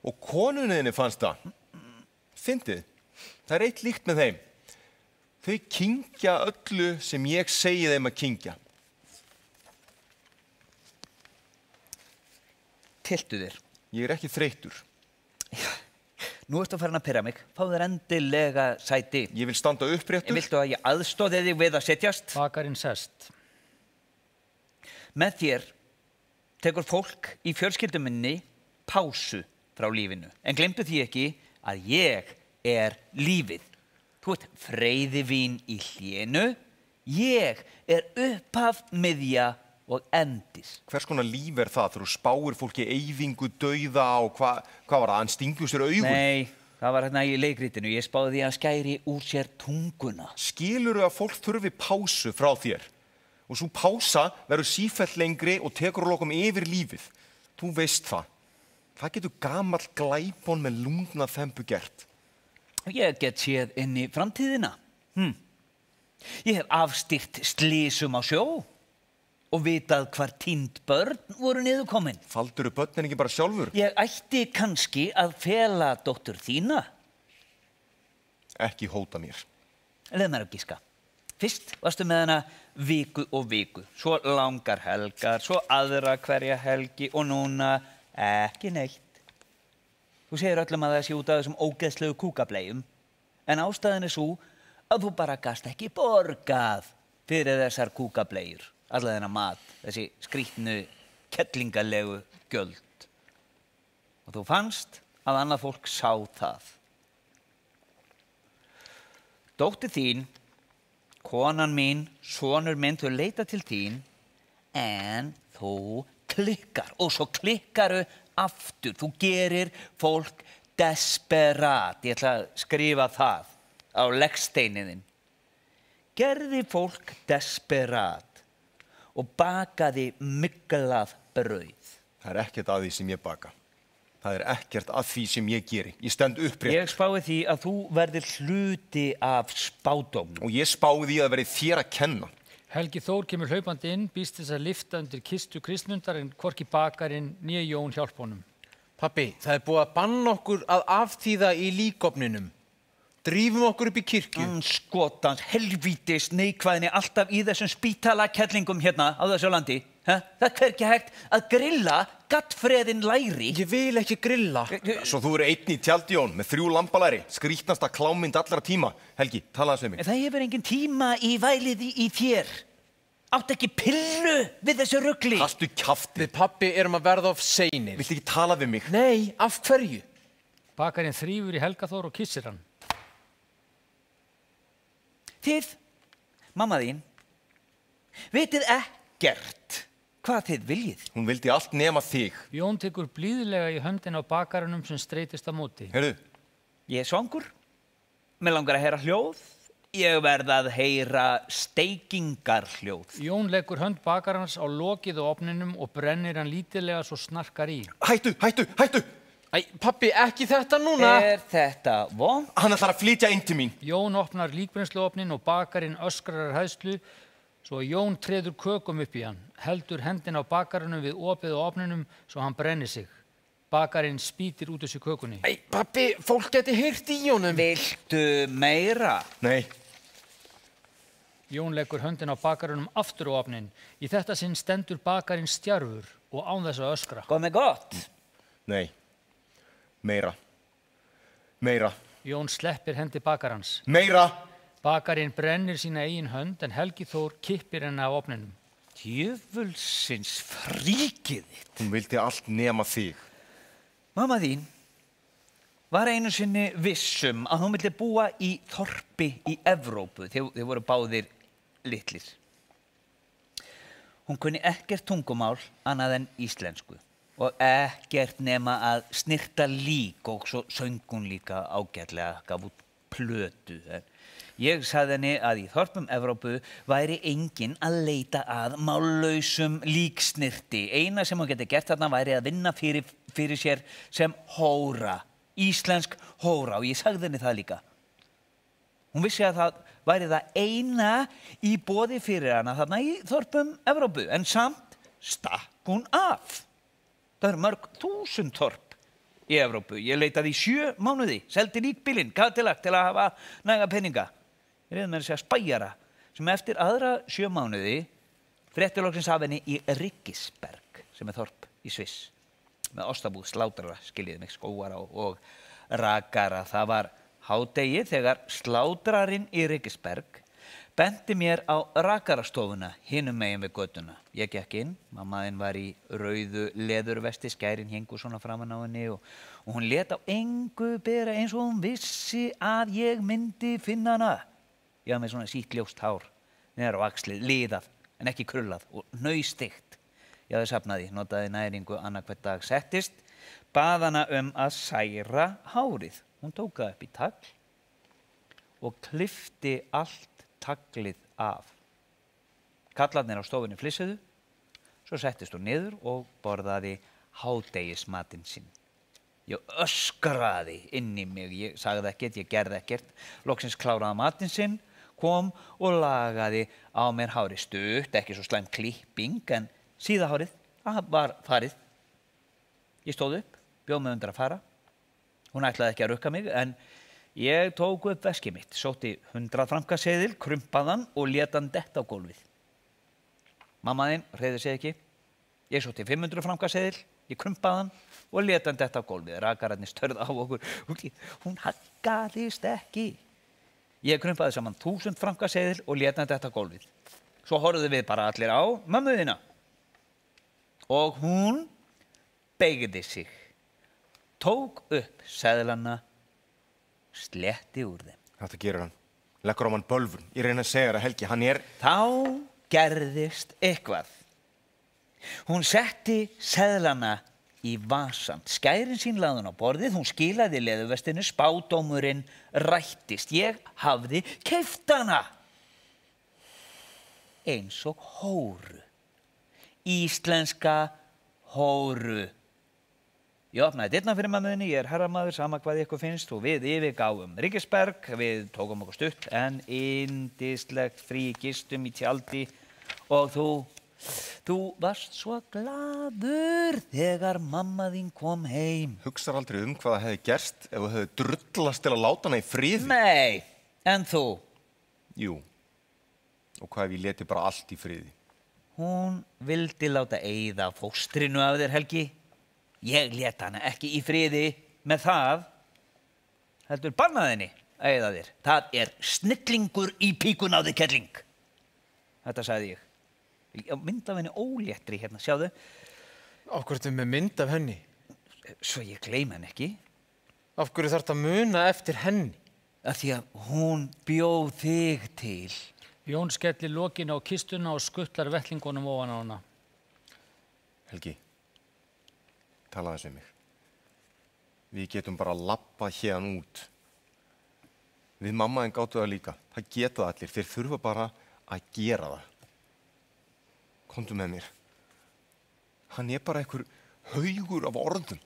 Og konunniðinni fannst það. Fyndið. Það er eitt líkt með þeim. Þau kyngja öllu sem ég segi þeim að kyngja. Tiltu þér. Ég er ekki þreyttur. Nú ertu að fara að pirra mig. Fáðu þér endilega sæti. Ég vil standa uppréttur. Viltu að ég aðstoði þig við að setjast? Bakarinn sest. Með þér tekur fólk í fjölskyldum minni pásu frá lífinu. En gleymdu því ekki að ég er lífið. Þú ert freyðivín í hlénu. Ég er upphaf, miðja og endis. Hvers konar líf er það þegar þú spáir fólki eyðingu, dauða og hvað var það? Hann stingur sér augun? Nei, það var hérna í leikritinu. Ég spáði því að hann skæri úr sér tunguna. Skilurðu að fólk þurfi pásu frá þér? Og svo pása verður sífellt lengri og tekur að lokum yfir lífið. Þú veist það. Það getur gamall glæpon með lungna þembu gert. Ég get séð inn í framtíðina. Ég hef afstýrt slysum á sjó og vitað hvar týnd börn voru niðurkomin. Faldurðu börnin ekki bara sjálfur? Ég ætti kannski að fela dóttur þína. Ekki hóta mér. Leið mér að giska. Fyrst varstu með hana viku og viku, svo langar helgar, svo aðra hverja helgi og núna ekki neitt. Þú segir öllum að það sé út af þessum ógeðslegu kúkableium, en ástæðan er svo að þú bara gast ekki borgað fyrir þessar kúkableiur. Alla þennan mat, þessi skrýtnu, kettlingalegu gjöld. Og þú fannst að annað fólk sá það. Dóttir þín, konan mín, sonur minn, þau leita til þín, en þú klikkar og svo klikkaru aftur. Þú gerir fólk desperat. Ég ætla að skrifa það á leggsteiniðinn. Gerði fólk desperat og bakaði myglað brauð. Það er ekkert að því sem ég baka. Það er ekkert að því sem ég geri. Ég stend upprétt. Ég spái því að þú verðir hluti af spádómnum. Og ég spái því að það verði þér að kenna. Helgi Þór kemur hlaupandi inn, býst þess að lifta undir kistu Kristmundar en hvorki bakarinn né Jón hjálp honum. Pabbi, það er búið að banna okkur að afþýða í líkofninum. Drífum okkur upp í kirkju. Skotans, helvítis, neikvæðinni alltaf í þessum spítalakellingum hérna á þessu landi. Það er hvergi hægt að grilla gaddfreðin læri. Ég vil ekki grilla. Svo þú eru einn í tjaldi, Jón, með 3 lambalæri. Skrýtnasta klámynd allra tíma. Helgi, talaðu við mig. Það hefur engin tíma í vælið í þér. Átt ekki pillu við þessu rugli. Haltu kjafti. Við pabbi erum að verða of seinir. Viltu ekki tala við mig? Nei, af hverju? Bakarinn þrífur í Helga Þór og kissir hann. Þið, mamma þín, vitið ekkert hvað þið viljið. Hún vildi allt nema þig. Jón tekur blíðlega í höndina á bakarannum sem streitist á móti. Heyrðu, Ég er svangur, mig langar að heyra hljóð, ég verð að heyra steikingarhljóð. Jón leggur hönd bakarans á lokið á ofninum og brennir hann lítillega svo snarkar í. hættu! Æ, pabbi, ekki þetta núna. Er þetta von? Hann ætlar að flytja inn til mín. Jón opnar líkbrennsluofnin og bakarinn öskrar hæðslu svo Jón treður kökum upp í hann, heldur hendina á bakarannum við opið á ofninum svo hann brennir sig. Bakarinn spýtir út þessu kökunni. Æ, pabbi, fólk geti heyrt í honum. Viltu meira? Nei, Jón leggur höndina á bakarannum aftur á ofnin. Í þetta sinn stendur bakarinn stjarfur og án þess að öskra. Góð með gott. nei. Meira. Jón sleppir hendi bakarans. Meira. Bakarinn brennir sína eigin hönd en Helgi Þór kippir henni af ofninum. Djöfulsins fríkið þitt. Hún vildi allt nema þig. Mamma þín var einu sinni vissum að hún vildi búa í þorpi í Evrópu. Þeir voru báðir litlir. Hún kunni ekkert tungumál annað en íslensku og ekkert nema að snirta lík og svo söng hún líka ágætlega, gaf út plötu. Ég sagði henni að í þorpum Evrópu væri enginn að leita að mállausum líksnirti. Eina sem hún geti gert þarna væri að vinna fyrir sér sem hóra, íslensk hóra og ég sagði henni það líka. Hún vissi að það væri það eina í boði fyrir hana þarna í þorpum Evrópu en samt stakk hún af. Það eru mörg 1000 þorp í Evrópu. Ég leitaði í 7 mánuði, seldi líkbílinn, Cadillac til að hafa næga peninga. Ég reyði með að segja spæjara sem eftir aðra 7 mánuði frétti loksins af henni í Ryggisberg sem er þorp í Sviss. Með ostabúð, slátrara, skiljiði mig, skóara og rakara. Það var hádegi þegar slátrarinn í Ryggisberg benti mér á rakarastofuna hinum megin við götuna. Ég gekk inn, mammaðinn var í rauðu leðurvesti, skærin héngu svona framan á henni og hún lét á engu bera eins og hún vissi að ég myndi finna hana. Ég hafði með svona sítt ljóst hár, neðar á axlið, liðað en ekki krullað og hnausþykkt. Ég hafði safnaði, notaði næringu annað hvert dag, settist, bað hana að særa hárið. Hún tók það upp í tagl og klippti allt taglið af. Kallarnir á stofunni flissuðu, svo settist hún niður og borðaði hádegismatinn sinn. Ég öskraði inn í mig, ég sagði ekkert, ég gerði ekkert. Loksins kláraði matinn sinn, kom og lagaði á mér hárið stutt, ekki svo slæm klipping, en síðahárið, það var farið. Ég stóð upp, bjóð mig undir að fara. Hún ætlaði ekki að rukka mig, en ég tók upp veskið mitt, sótti 100 frankaseðil, krumpaðan og lét hann detta á gólfið. Mamma þín hreyfði sig ekki. Ég sótti 500 frankaseðil, ég krumpaðan og lét hann detta á gólfið. Rakararnir störðu á okkur. Hún haggaðist ekki. Ég krumpaði saman 1000 frankaseðil og lét hann detta á gólfið. Svo horfðu við bara allir á mömmu þína. Og hún beygði sig, tók upp seðlana, sletti úr þeim. Þetta gerir hann. Leggur á mann bölvun. Ég reyna að segja þér að Helgi, hann er... Þá gerðist eitthvað. Hún setti seðlana í vasan. Skærin sín lagði hún á borðið, hún skilaði leðurvestinu, spádómurinn rættist. Ég hafði keypt hana. Eins og hóru. Íslenska hóru. Ég opnaði dyrnar fyrir mömmuðinni, ég herramaður, sama hvað ykkur finnst og við yfirgáfum Ríkisberg, við tókum okkur stutt en yndislegt frí gistum í tjaldi og þú varst svo glaður þegar mamma þín kom heim. Hugsar aldrei hvað það hefði gerst ef þú hefði drullast til að láta hana í friði? Nei, en þú? Jú, og hvað ef ég leti bara allt í friði? Hún vildi láta eyða fóstrinu af þér, Helgi. Ég lét hana ekki í friði með það. Heldur bannaði henni að eyða þér. Það er snillingur í píkun á þig, kelling. Þetta sagði ég. Ég mynd af henni óléttri hérna, sjáðu. Af hverju ertu með mynd af henni? Svo ég gleymi henni ekki. Af hverju þarftu að muna eftir henni? Af því að hún bjóð þig til. Jón skellir lokinu á kistuna og skuttlar vettlingunum ofan á hana. Helgi, tala þessu mig. Við getum bara lappað hérna út. Við mammaðin gátu það líka. Það geta það allir. Þeir þurfa bara að gera það. Komdu með mér. Hann er bara einhver haugur af orðum.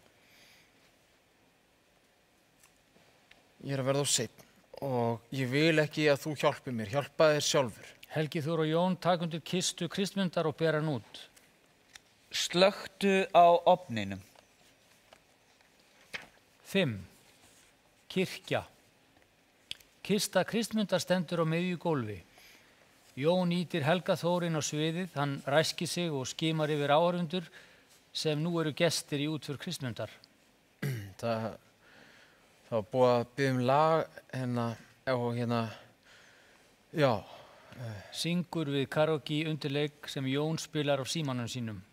Ég er að verða of seinn og ég vil ekki að þú hjálpi mér. Hjálpa þér sjálfur. Helgi Þór og Jón taka undir kistu Kristmundar og bera hann út. Slökktu á ofninum. 5. Kirkja. Kista Kristmundar stendur á miðju gólfi. Jón ýtir Helga Þór inn á sviðið, hann ræskir sig og skimar yfir áhorfendur sem nú eru gestir í útför Kristmundar. Það var búið að biðja lag já. Syngur við karaoke undirleik sem Jón spilar á símanum sínum.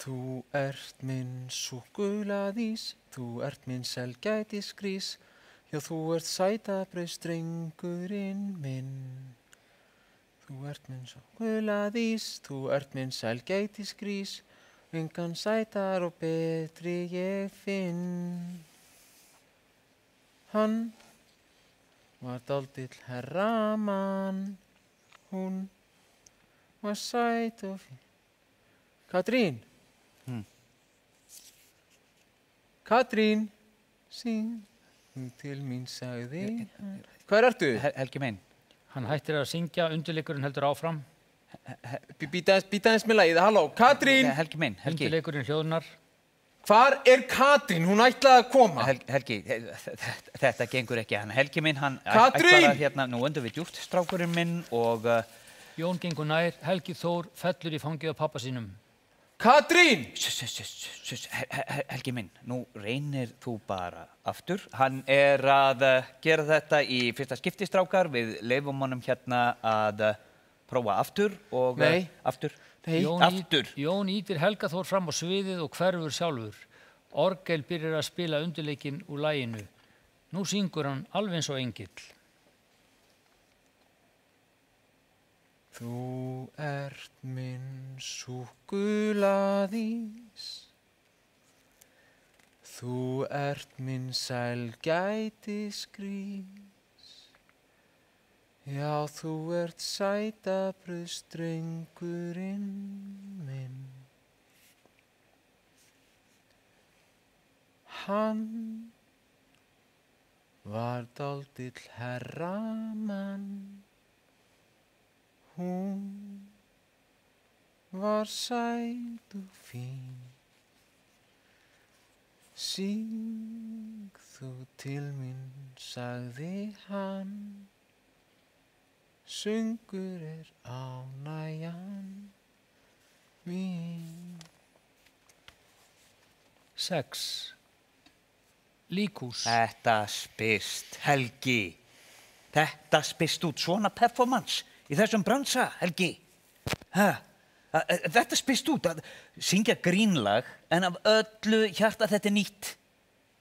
Þú ert minn súkkulaðís, þú ert minn selgætisgrís, já þú ert sætabrauðsdrengurinn minn. Þú ert minn súkkulaðís, þú ert minn selgætisgrís, engan sætar og betri ég finn. Hann var dálítill herramann, hún var sæt og fín. Katrín. Katrín, syng til mín, sagði hann. Hvar ertu? Helgi minn. Hann hættir að syngja, undirleikurinn heldur áfram. Býta eins með lagið, halló, Katrín! Helgi minn, Helgi. Undirleikurinn hljóðnar. Hvar er Katrín? Hún ætlaði að koma. Helgi, þetta gengur ekki. Helgi minn, hann Katrín! ætlar að hérna, nú undir við djúpt strákurinn minn og... Jón gengur nær, Helgi Þór fellur í fangið á pappa sínum. Katrín! Helgi minn, nú reynir þú bara aftur. Hann er að gera þetta í fyrsta skipti, strákar. Við leyfum honum hérna að prófa aftur og aftur. Nei. Aftur. Jón ýtir Helga Þór fram á sviðið og hverfur sjálfur. Orgel byrjar að spila undirleikinn úr laginu. Nú syngur hann alveg eins og engill. Þú ert minn súkkulaðís, þú ert minn sælgætisgrís, já þú ert sætabrauðsdrengurinn minn. Hann var dálítill herramann, hún var sæt og fín. Syng þú til mín, sagði hann, söngur er ánægjan mín. 6. Líkhús. Þetta spyrst, Helgi. Þetta spyrst út svona performance í þessum bransa, Helgi. Þetta spyrst út að syngja grínlag en af öllu hjarta þetta nýtt.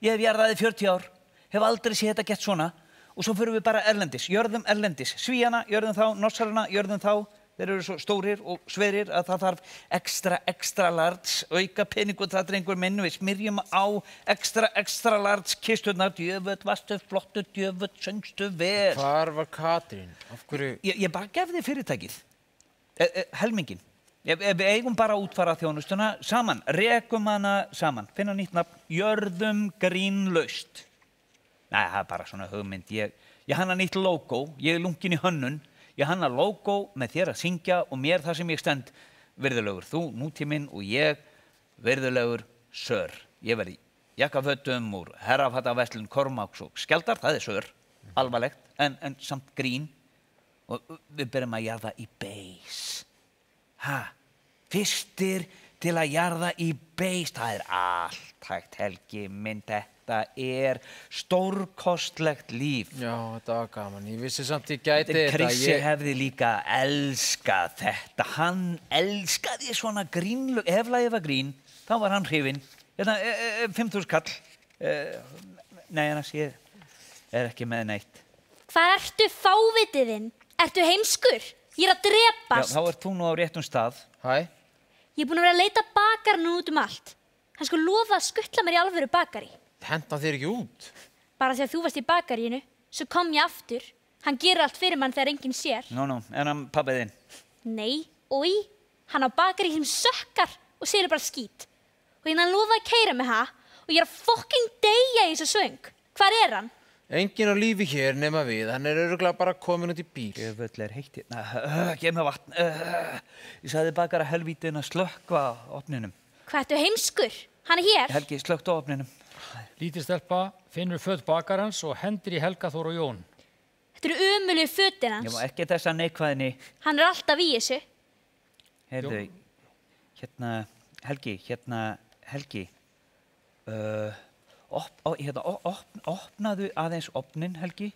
Ég hef jarðaði 40 ár, hef aldrei séð þetta gett svona og svo förum við bara erlendis, jörðum erlendis. Svíjana, jörðum þá, norsarana, jörðum þá. Þeir eru svo stórir og sverir að það þarf extra large, auka peningur það drengur minn, við smyrjum á extra large kisturnar, djöfull, vastu, flottu, djöfull, söngstu vel. Hvar var Katrín? Af hverju? Ég bara gef þig fyrirtækið, helmingin. Við eigum bara að útfara þjónustuna saman, rekum hana saman, finna nýtt nafn, jörðum grínlaust. Nei, það bara svona hugmynd. Ég hanna nýtt logo, ég lungin í hönnun, ég hanna logo með þér að syngja og mér þar sem ég stend virðulegur. Þú, nútíminn og ég, virðulegur Sör. Ég verði jakkafötum úr herrafattaverslun Kormáks og Skjaldar, það Sör, alvarlegt, en samt grín. Og við byrjum að jarða í beis. Fyrstir til að jarða í beis, það allt hægt, Helgi minn, þetta stórkostlegt líf. Já, þetta var gaman, ég vissi samt ég gæti þetta. Krissi hefði líka elskað þetta, hann elskaði svona grínlög, ef lagið var grín, þá var hann hrifinn. 5.000 kall, nei, annars ég ekki með neitt. Hvað ertu fávitiðinn? Ertu heimskur? Ég að drepast. Já, þá ert þú nú á réttum stað. Hæ? Ég búin að vera að leita bakarinn út allt. Hann sko lofa að skuttla mér í alvöru bakari. Henta þér ekki út? Bara því að þú varst í bakaríinu, svo kom ég aftur. Hann gerir allt fyrir mann þegar enginn sér. Nú, en hann pabbið þinn? Nei, hann á bakari sem sökkar og segir bara skít. Og hann lofaði að keyra með það og ég að fucking deyja í þessu svöng. Hvar er hann? Enginn á lífi hér nema við, hann örugglega bara komin út í bíl. Jöfull heitt hérna, gef mér vatn. Ég sagði bakara helvítin að slökkva ofninum. Hvað ertu heimskur? Hann er hér. Helgi, slökktu á ofninum. Lítil stelpa finnur föt bakarans og hendir í Helga Þór og Jón. Þetta eru ömurlegu fötin hans. Ég má ekki þessa neikvæðinni. Hann er alltaf í þessu. Heyrðu, Helgi. Opnaðu aðeins opnin, Helgi.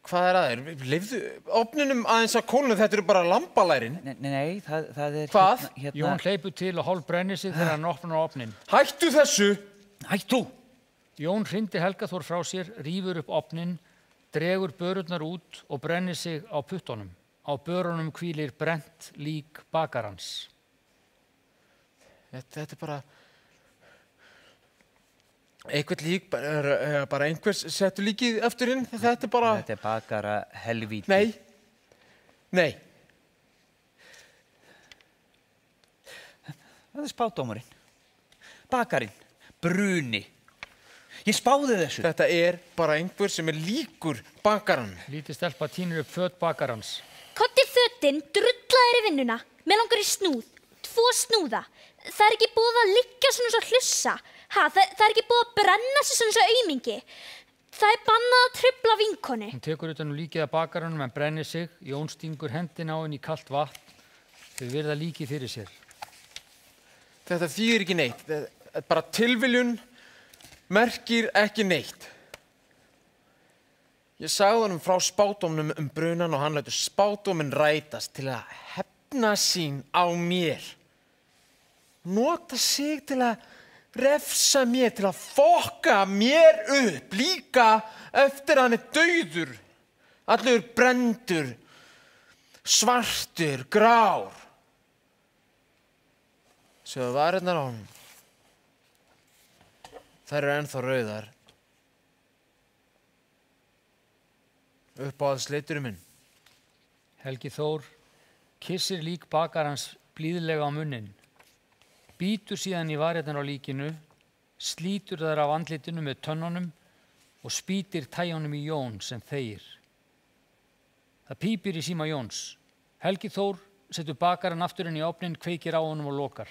Hvað er að þér? Leifðu opninum aðeins að kólnu, þetta eru bara lambalærin. Nei, það er... Hvað? Jón hleypur til og hálf brennir sig þegar hann opnar opnin. Hættu þessu! Hættu! Jón hrindir Helga Þór frá sér, rífur upp opnin, dregur börurnar út og brennir sig á puttunum. Á börunum hvílir brennt lík bakarans. Þetta er bara... Eitthvað lík, bara einhvers settu líkið eftir inn, þetta er bara... Þetta er bakara helvíti. Nei. Það er spádómurinn. Bakarinn. Bruni. Ég spáði þessu. Þetta er bara einhver sem er líkur bakarann. Lítil stelpa tínir upp föt bakarans. Kotti fötin, drullaðir í vinnuna. Mér langar í snúð. 2 snúða. Það er ekki búið að liggja svona svo hlussa. Það er ekki búið að brenna sig svona svo aumingi. Það er bannað að trufla vinkonu. Hún tekur utan líkið að bakaranum en brennir sig. Jón stingur hendina á henni í kalt vatn. Þau virða líkið fyrir sér. Þetta þýðir ekki neitt. Þetta er bara tilviljun, merkir ekki neitt. Ég sagði honum frá spádómnum brunan og hann lætur spádóminn rætast til að hefna sín á mér. Nota sig til að refsa mér, til að fokka mér upp, líka eftir að hann er dauður. Allur brendur, svartur, grár. Sjáðu varirnar á honum. Þær eru ennþá rauðar. Uppáhalds liturinn minn. Helgi Þór kissir lík bakarans blíðlega á munnin. Bítur síðan í varirnar á líkinu, slítur þær af andlitinu með tönnunum og spýtir tæjunum í Jón sem þegir. Það pípir í síma Jóns. Helgi Þór setur bakaran aftur inn í ofnin, kveikir á honum og lokar.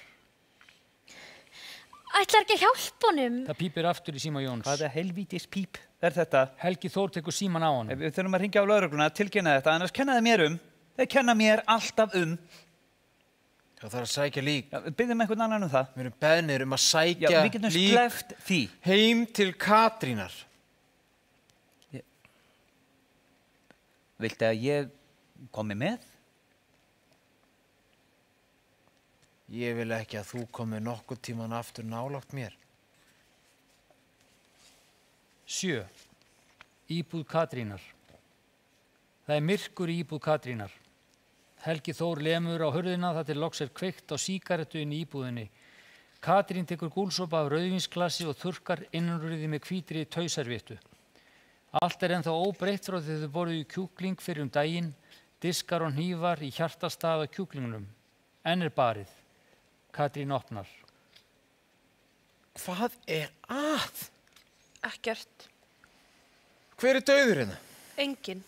Ætlar ekki að hjálpa honum? Það pípir aftur í síma Jóns. Hvaða helvítis píp er þetta? Helgi Þór tekur síman á honum. Við þurfum að hringja á lögregluna að tilkynna þetta, annars kenna þeir mér um. Þeir kenna mér alltaf um. Það þarf að sækja lík. Já, byggjum einhvern annan um það. Við erum beðnir um að sækja Já, við getum sleppt því. Heim til Katrínar. Viltu að ég komi með? Ég vil ekki að þú komi nokkuð tíman aftur nálægt mér. 7. Íbúð Katrínar. Það er myrkur í íbúð Katrínar. Helgi Þór lemur á hurðina þar til loks er kveikt á sígarettu inn í íbúðinni. Katrín tekur gúlsopa af rauðvínsglasi og þurrkar innanrúðið með hvítri tauservittu. Allt er ennþá óbreytt frá því þau borðuðu kjúkling fyrir daginn, diskar og hnífar í hjartastað á kjúklingunum. Enn barið. Katrín opnar. Hvað er að? Ekkert. Hver er dauður hérna? Engin.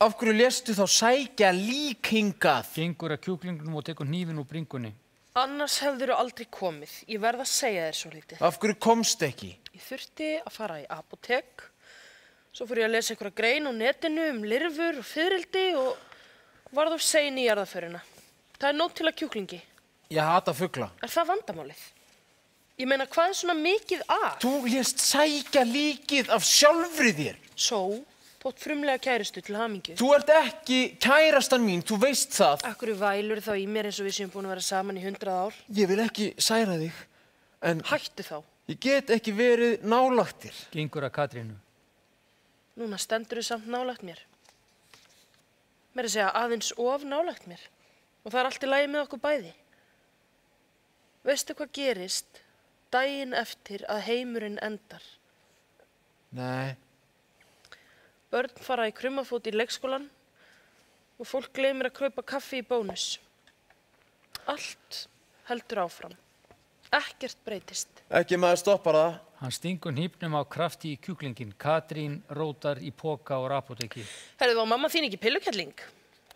Af hverju léstu þá sækja lík hingað? Gengur að kjúklingunum og tekur hnífinn úr bringunni. Annars hefðirðu aldrei komið. Ég verð að segja þér svo lítið. Af hverju komst ekki? Ég þurfti að fara í apótek. Svo fór ég að lesa einhverja grein á netinu lirfur og fiðrildi og varð of sein í jarðarförina. Það er nóg til að kjúklingi. Ég hata fugla. Er það vandamálið? Ég meina, hvað er svona mikið að? Þú lést sækja líkið af sjálfri þér. Svo, þótt frumlega kæristu til hamingju. Þú ert ekki kærastan mín, þú veist það. Akkur vælur þá í mér eins og við séum búin að vera saman í 100 ár? Ég vil ekki særa þig, en Hættu þá. ég get ekki verið nálægt þér. Gengur að Katrínu. Núna stendurðu samt nálægt mér. Meira að segja aðeins of nálægt mér. Og það er allt í lagi með okkur bæði. Veistu hvað gerist daginn eftir að heimurinn endar? Nei. Börn fara í krummafót í leikskólan og fólk gleymir að kaupa kaffi í Bónus. Allt heldur áfram. Ekkert breytist. Ekki maður stoppar það. Hann stingur hnífnum á krafti í kjúklingin. Katrín rótar í poka úr apóteki. Herðu, var mamma þín ekki pillukelling?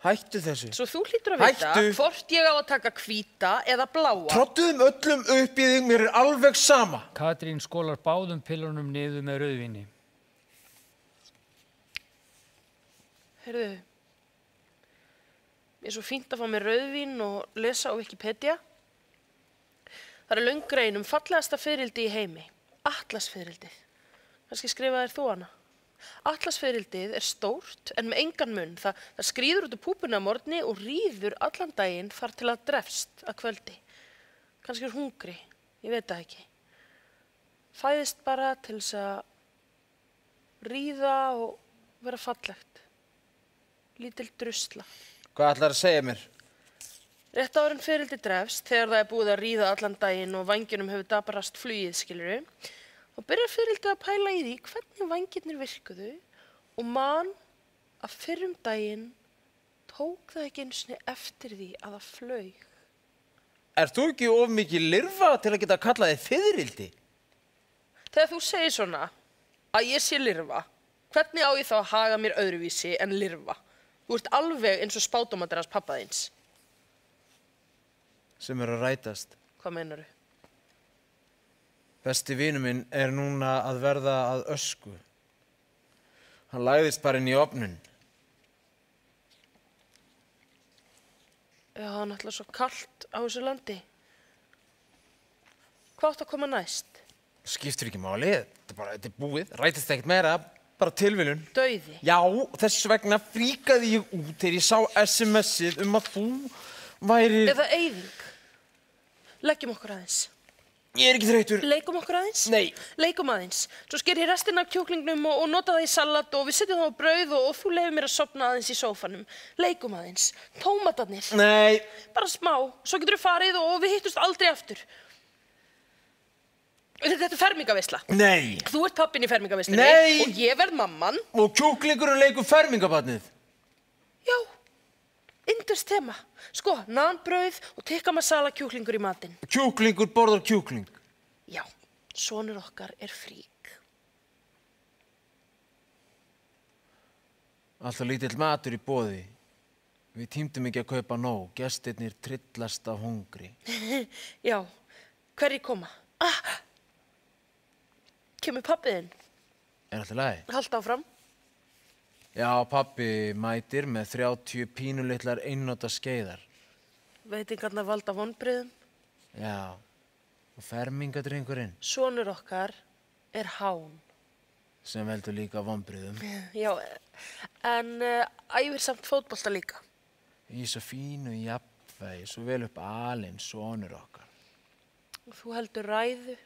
Hættu þessu. Svo þú hlýtur að vita Hættu. hvort ég á að taka hvíta eða bláa. Trottuðum öllum upp í þig, mér er alveg sama. Katrín skólar báðum pillunum niður með rauðvíni. Herðu, ég er svo fínt að fá mér rauðvín og lesa á Wikipedia. Það er löng grein fallegasta fiðrildi í heimi. Atlasfiðrildið. Kannski skrifaðir þú hana. Atlasfiðrildið er stórt en með engan munn. Það skríður út úr púpunni að morgni og ríður allan daginn þar til að drefst að kvöldi. Kannski er hungri, ég veit það ekki. Fæðist bara til þess að ríða og vera fallegt. Lítil drusla. Hvað ætlar að segja mér? Rétt áður en fiðrildi drefst, þegar það er búið að ríða allan daginn og vængjunum hefur dabarast flugið, skilurðu, þá byrjar fiðrildið að pæla í því hvernig vængirnir virkuðu og man að fyrrum daginn tók það ekki einu sinni eftir því að það flaug. Ert þú ekki of mikið lirfa til að geta kallað þig fiðrildi? Þegar þú segir svona að ég sé lirfa, hvernig á ég þá að haga mér öðruvísi en lirfa? Þú ert alveg eins og spádómaður hans pabba þíns. Sem er að rætast. Hvað meinarðu? Besti vinur minn er núna að verða að ösku. Hann lagðist bara inn í ofninn. Já, hann ætla svo kalt á þessu landi. Hvað átt að koma næst? Skiptir ekki máli, þetta er búið, rætist ekkert meira, bara tilviljun. Dauði. Já, þess vegna fríkaði ég út þegar ég sá SMS-ið að þú væri... Eða eyðing. Leggjum okkur aðeins. Ég er ekki þreyttur. Leikum okkur aðeins? Nei. Leikum aðeins. Svo sker ég restina af kjúklingnum og nota það í salat og við setjum það á brauð og þú leyfir mér að sofna aðeins í sófanum. Leikum aðeins. Tómatarnir. Nei. Bara smá. Svo getur við farið og við hittust aldrei aftur. Þetta er fermingaveisla. Nei. Þú ert pappinn í fermingaveislinni. Nei. Og ég verð mamman. Og kjúklingurinn leikur fermingabarnið. Já. Indverst tema. Sko, naanbrauð og tikka masala kjúklingur í matinn. Kjúklingur borðar kjúkling. Já, sonur okkar er frík. Alltaf lítill matur í boði. Við tímdum ekki að kaupa nóg. Gestirnir trillast af hungri. Já, hverjir koma? Kemur pabbiðinn? Er alltaf lagi? Halda áfram. Já, pabbi mætir með 30 pínulitlar einnota skeiðar. Veitingarnar valda vonbrigðum. Já, og fermingadrengurinn Sonur okkar er hán. sem veldur líka vonbrigðum. Já, en æfir samt fótbolta líka. Í svo fínu jafnvægi, svo vel upp alinn sonur okkar. Þú heldur ræðu.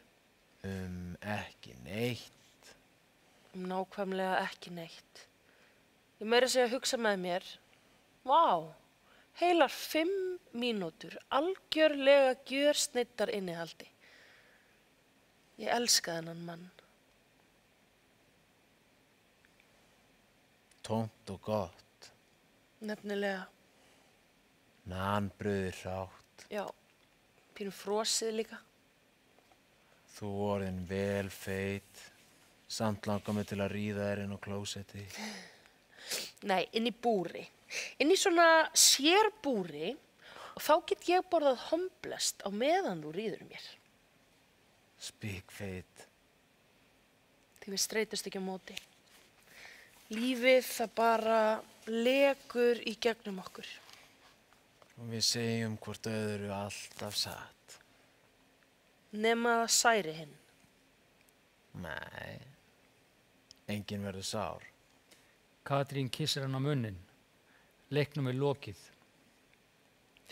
Ekki neitt. Nákvæmlega ekki neitt. Ég meira að segja að hugsa með mér. Vá, heilar 5 mínútur, algjörlega gjörsneyddar innihaldi. Ég elska þennan mann. Tómt og gott. Nefnilega. Naanbrauðið hrátt. Já, pínu frosið líka. Þú orðin vel feit. Samt langar mig til að ríða þér inn á klósetti. Nei, inn í búri. Inn í svona sérbúri og þá get ég borðað homblest á meðan þú ríður mér. Spikfeit. Því við streytust ekki á móti. Lífið það bara lekur í gegnum okkur. Og við segjum hvort öðru alltaf satt. Nema það særi hinn. Nei. Enginn verður sár. Katrín kissir hann á munnin. Leiknum er lokið.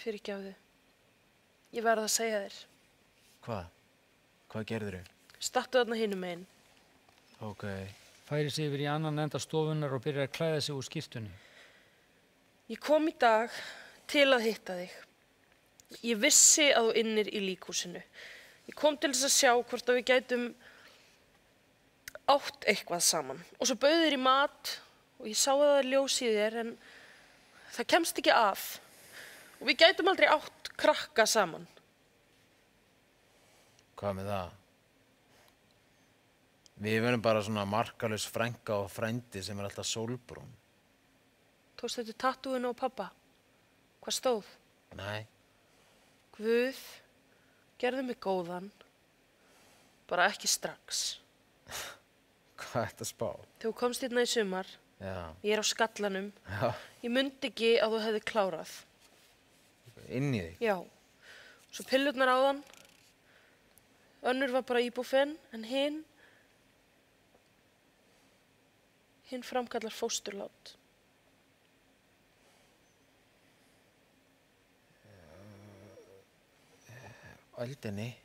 Fyrirgefðu. Ég verð að segja þér. Hvað? Hvað gerðirðu? Stattu þarna hinum megin. Ok. Færi sig yfir í annan enda stofunar og byrjar að klæða sig úr skyrtunni. Ég kom í dag til að hitta þig. Ég vissi að þú innir í líkhúsinu. Ég kom til þess að sjá hvort að við gætum átt eitthvað saman. Og svo bauð þér í mat og ég sá að það ljós í þér en það kemst ekki af. Og við gætum aldrei átt krakka saman. Hvað með það? Við verðum bara svona markalaus frænka og frændi sem er alltaf sólbrún. Tókst þetta tattúinu á pappa? Hvað stóð? Nei. Guð, gerðu mig góðan. Bara ekki strax. Hvað er þetta spá? Þegar þú komst hérna í sumar, Já. ég er á skallanum, Já. ég mundi ekki að þú hefði klárað. Inn í þig. Já. Svo pillurnar áðan. Önnur var bara íbúfen, en hinn framkallar fósturlát. Ældinni.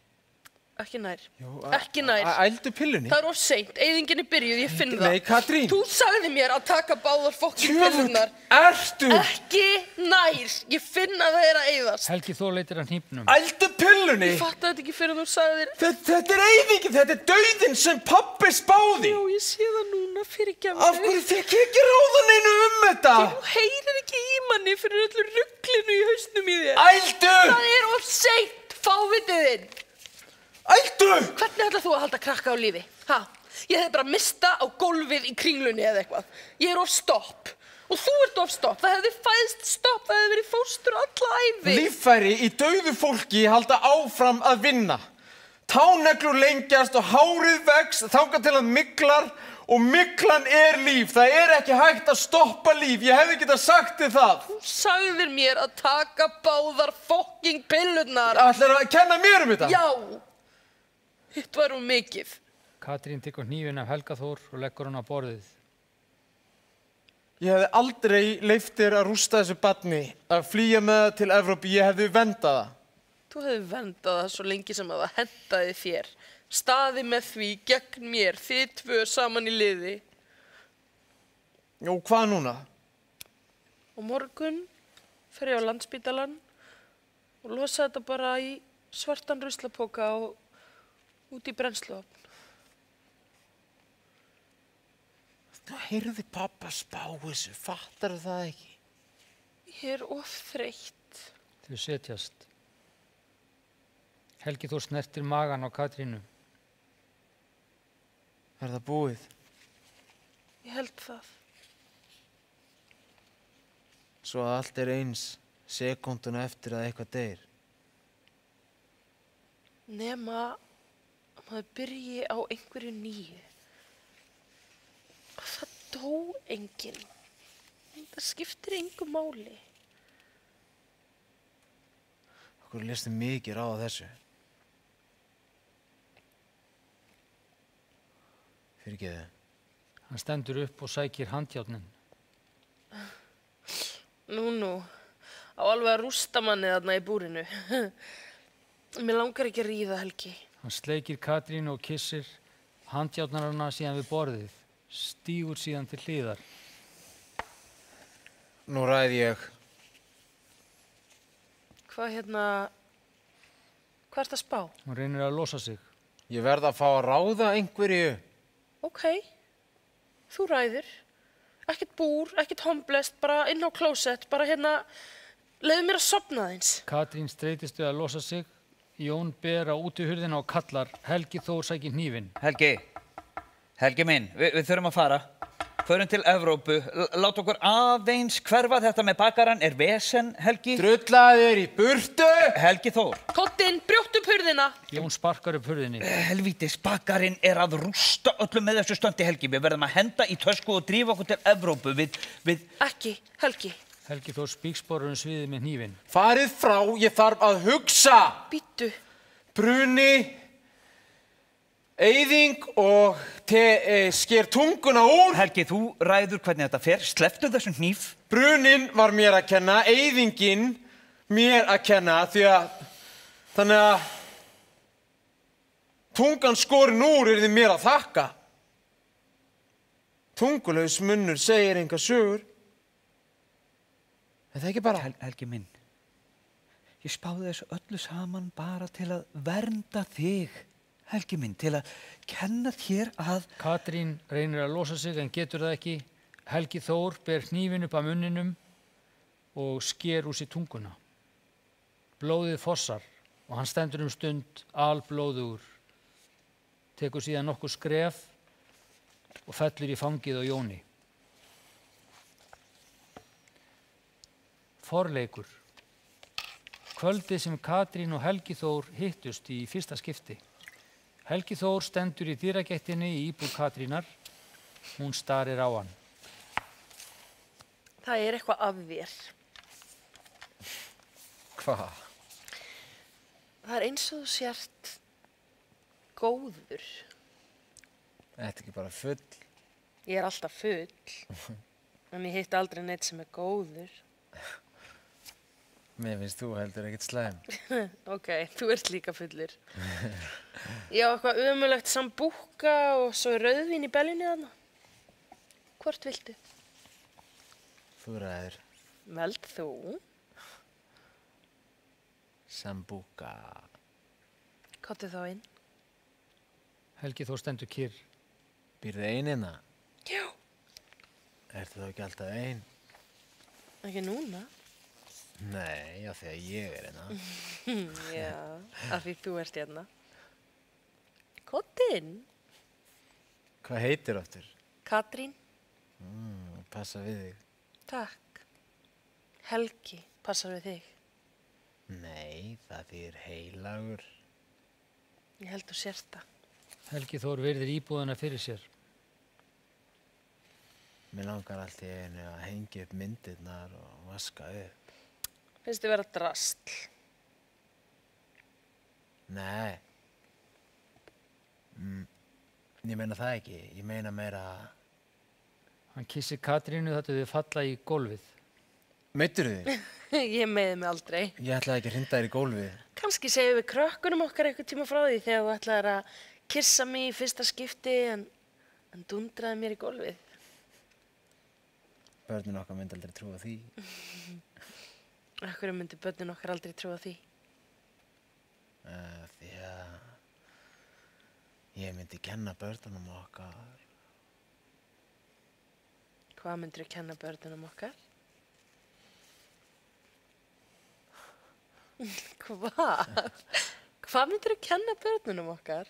Ekki nær. Jú, Ekki nær. Ældu pillunni? Það er of seint. Eyðingin er byrjuð, ég finn það. Nei, Katrín. Þú sagði mér að taka báðar fokkin pillurnar. Ertu? Ekki nær. Ég finn að það er að eyðast. Helgi Þór leitir að hnípnum. Ældu pillunni? Ég fattaði þetta ekki fyrir þú sagðir. Þetta er eyðingin, þetta er dauðinn sem pabbi spáði. Já, ég sé það núna, fyrirgefðu. Af hverju fekk ég ekki ráða neinu þetta? Þú heyrir ekki í manni fyrir öllu rugglinu í hausnum í þér. Ældu! Það er of seint, fávitið þinn. Ældu! Hvernig ætlar þú að halda krakka á lífi? Ha? Ég hefði bara mista á gólfið í kringlunni eða eitthvað. Ég er of stopp. Og þú ert of stopp. Það hefði fæðst stopp. Það hefði verið fóstur alla ævi. Líffæri í dauðu fólki halda áfram að vinna. Táneglur lengjast og hárið vex þangað til að myglar og myglan er líf. Það er ekki hægt að stoppa líf. Ég hefði getað sagt þér það. Þú sagðir mér að taka báðar fokking pillurnar. Ætlarðu að kenna mér um þetta? Já. Hitt var mikið. Katrín tekur hnífinn af Helga Þór og leggur hann á borðið. Ég hefði aldrei leyft þér að rústa þessu barni, að flýja með það til Evrópu. Ég hefði vendað það. Þú hefði vendað það svo lengi sem að það hentaði þér. Staði með því gegn mér, þið tvö saman í liði. Og hvað núna? Og morgun fer ég á Landspítalann og losa þetta bara í svartan ruslapóka og út í brennsluofn. Þú heyrði pappa spá þessu, fattarðu það ekki? Ég er of þreytt. Þau setjast. Helgi Þór snertir magan á Katrínu. Er það búið? Ég held það. Svo að allt er eins sekúnduna eftir að eitthvað deyr. Nema að maður byrji á einhverju nýju. Það dó enginn. Það skiptir engu máli. Okkur lestu mikið ráða þessu. Fyrirgeðu. Hann stendur upp og sækir handjárnin. Nú, á alveg að rústa manni þarna í búrinu. Mér langar ekki að ríða, Helgi. Hann sleikir Katrínu og kissir handjárnar hana síðan við borðið. Stígur síðan til hliðar. Nú ræði ég. Hvað ert að spá? Hún reynir að losa sig. Ég verð að fá að ráða einhverju. Ok, þú ræður. Ekkert búr, ekkert homblest, bara inn á klósett, bara Leiðu mér að sofna aðeins. Katrín streitist við að losa sig. Jón ber á útihurðina og kallar. Helgi Þór sækir hnífinn. Helgi minn, við þurfum að fara. Förum til Evrópu. Lát okkur aðeins hverfa þetta með bakaran. Er vesen, Helgi? Drullaðir í burtu! Helgi Þór. Koddinn, brjótt upp hurðina. Jón sparkar upp hurðinni. Helvítis, bakarinn er að rústa öllum með þessu stöndi, Helgi. Við verðum að henda í tösku og drífa okkur til Evrópu. Ekki, Helgi. Helgi Þór spíksporur sviðið með hnífinn. Farið frá, ég þarf að hugsa. Bíddu. Bruni, eyðing og sker tunguna úr. Helgi, þú ræður hvernig þetta fer. Slepptu þessum hníf. Brunin var mér að kenna, eyðingin mér að kenna þannig að tungan skorin úr yrði mér að þakka. Tungulaus munnur segir enga sögur. Er það ekki bara? Helgi minn, ég spáði þessu öllu saman bara til að vernda þig. Helgi minn, til að kenna þér að... Katrín reynir að losa sig en getur það ekki. Helgi Þór ber hnífinn upp að munninum og sker úr sér tunguna. Blóðið fossar og hann stendur stund alblóðugur. Tekur síðan nokkuð skref og fellur í fangið á Jóni. Forleikur. Kvöldið sem Katrín og Helgi Þór hittust í fyrsta skipti. Helgi Þór stendur í dyragættinni í íbúð Katrínar. Hún starir á hann. Það er eitthvað af þér. Hvað? Það er eins og þú sért góður. Þetta er ekki bara full. Ég er alltaf full. En ég hitt aldrei neitt sem er góður. Mér finnst þú heldur ekkert slæm. Ok, þú ert líka fullur. Ég á eitthvað ömurlegt sambúka og svo rauðvín í bellinni þarna. Hvort viltu? Þú ræður. Veld þú? Sambúka. Kottu þá inn. Helgi Þór stendur kyrr. Býrðu einina? Já. Ertu þá ekki alltaf ein? Ekki núna. Nei, já þegar ég er hérna. Já, af því þú ert hérna. Kottu inn. Hvað heitir áttur? Katrín. Passa við þig. Takk. Helgi, passar við þig. Nei, það þýðir heilagur. Ég held þú sért það. Helgi Þór virðir íbúðina fyrir sér. Mér langar allt í einu að hengja upp myndirnar og vaska upp. Finnst þið vera drasl? Nei. Ég meina það ekki. Ég meina meira... Hann kissir Katrínu þar til þau falla í gólfið. Meiddirðu þig? Ég meiði mig aldrei. Ég ætlaði ekki að hrinda þér í gólfið. Kannski segjum við krökkunum okkar eitthvað tíma frá því þegar þú ætlaðir að kissa mig í fyrsta skipti en dundraði mér í gólfið. Börnin okkar myndi aldrei trúa því. Akkur myndi börnin okkar aldrei trúa því? Því að ég myndi kenna börnunum okkar. Hvað myndir þú kenna börnunum okkar? Hvað? Hvað myndir þú kenna börnunum okkar?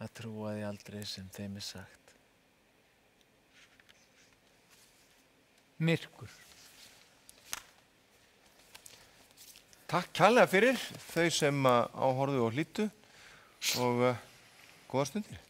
Að trúa því aldrei sem þeim er sagt. Myrkur. Takk kærlega fyrir þau sem áhorfðu og hlýddu og góðar stundir.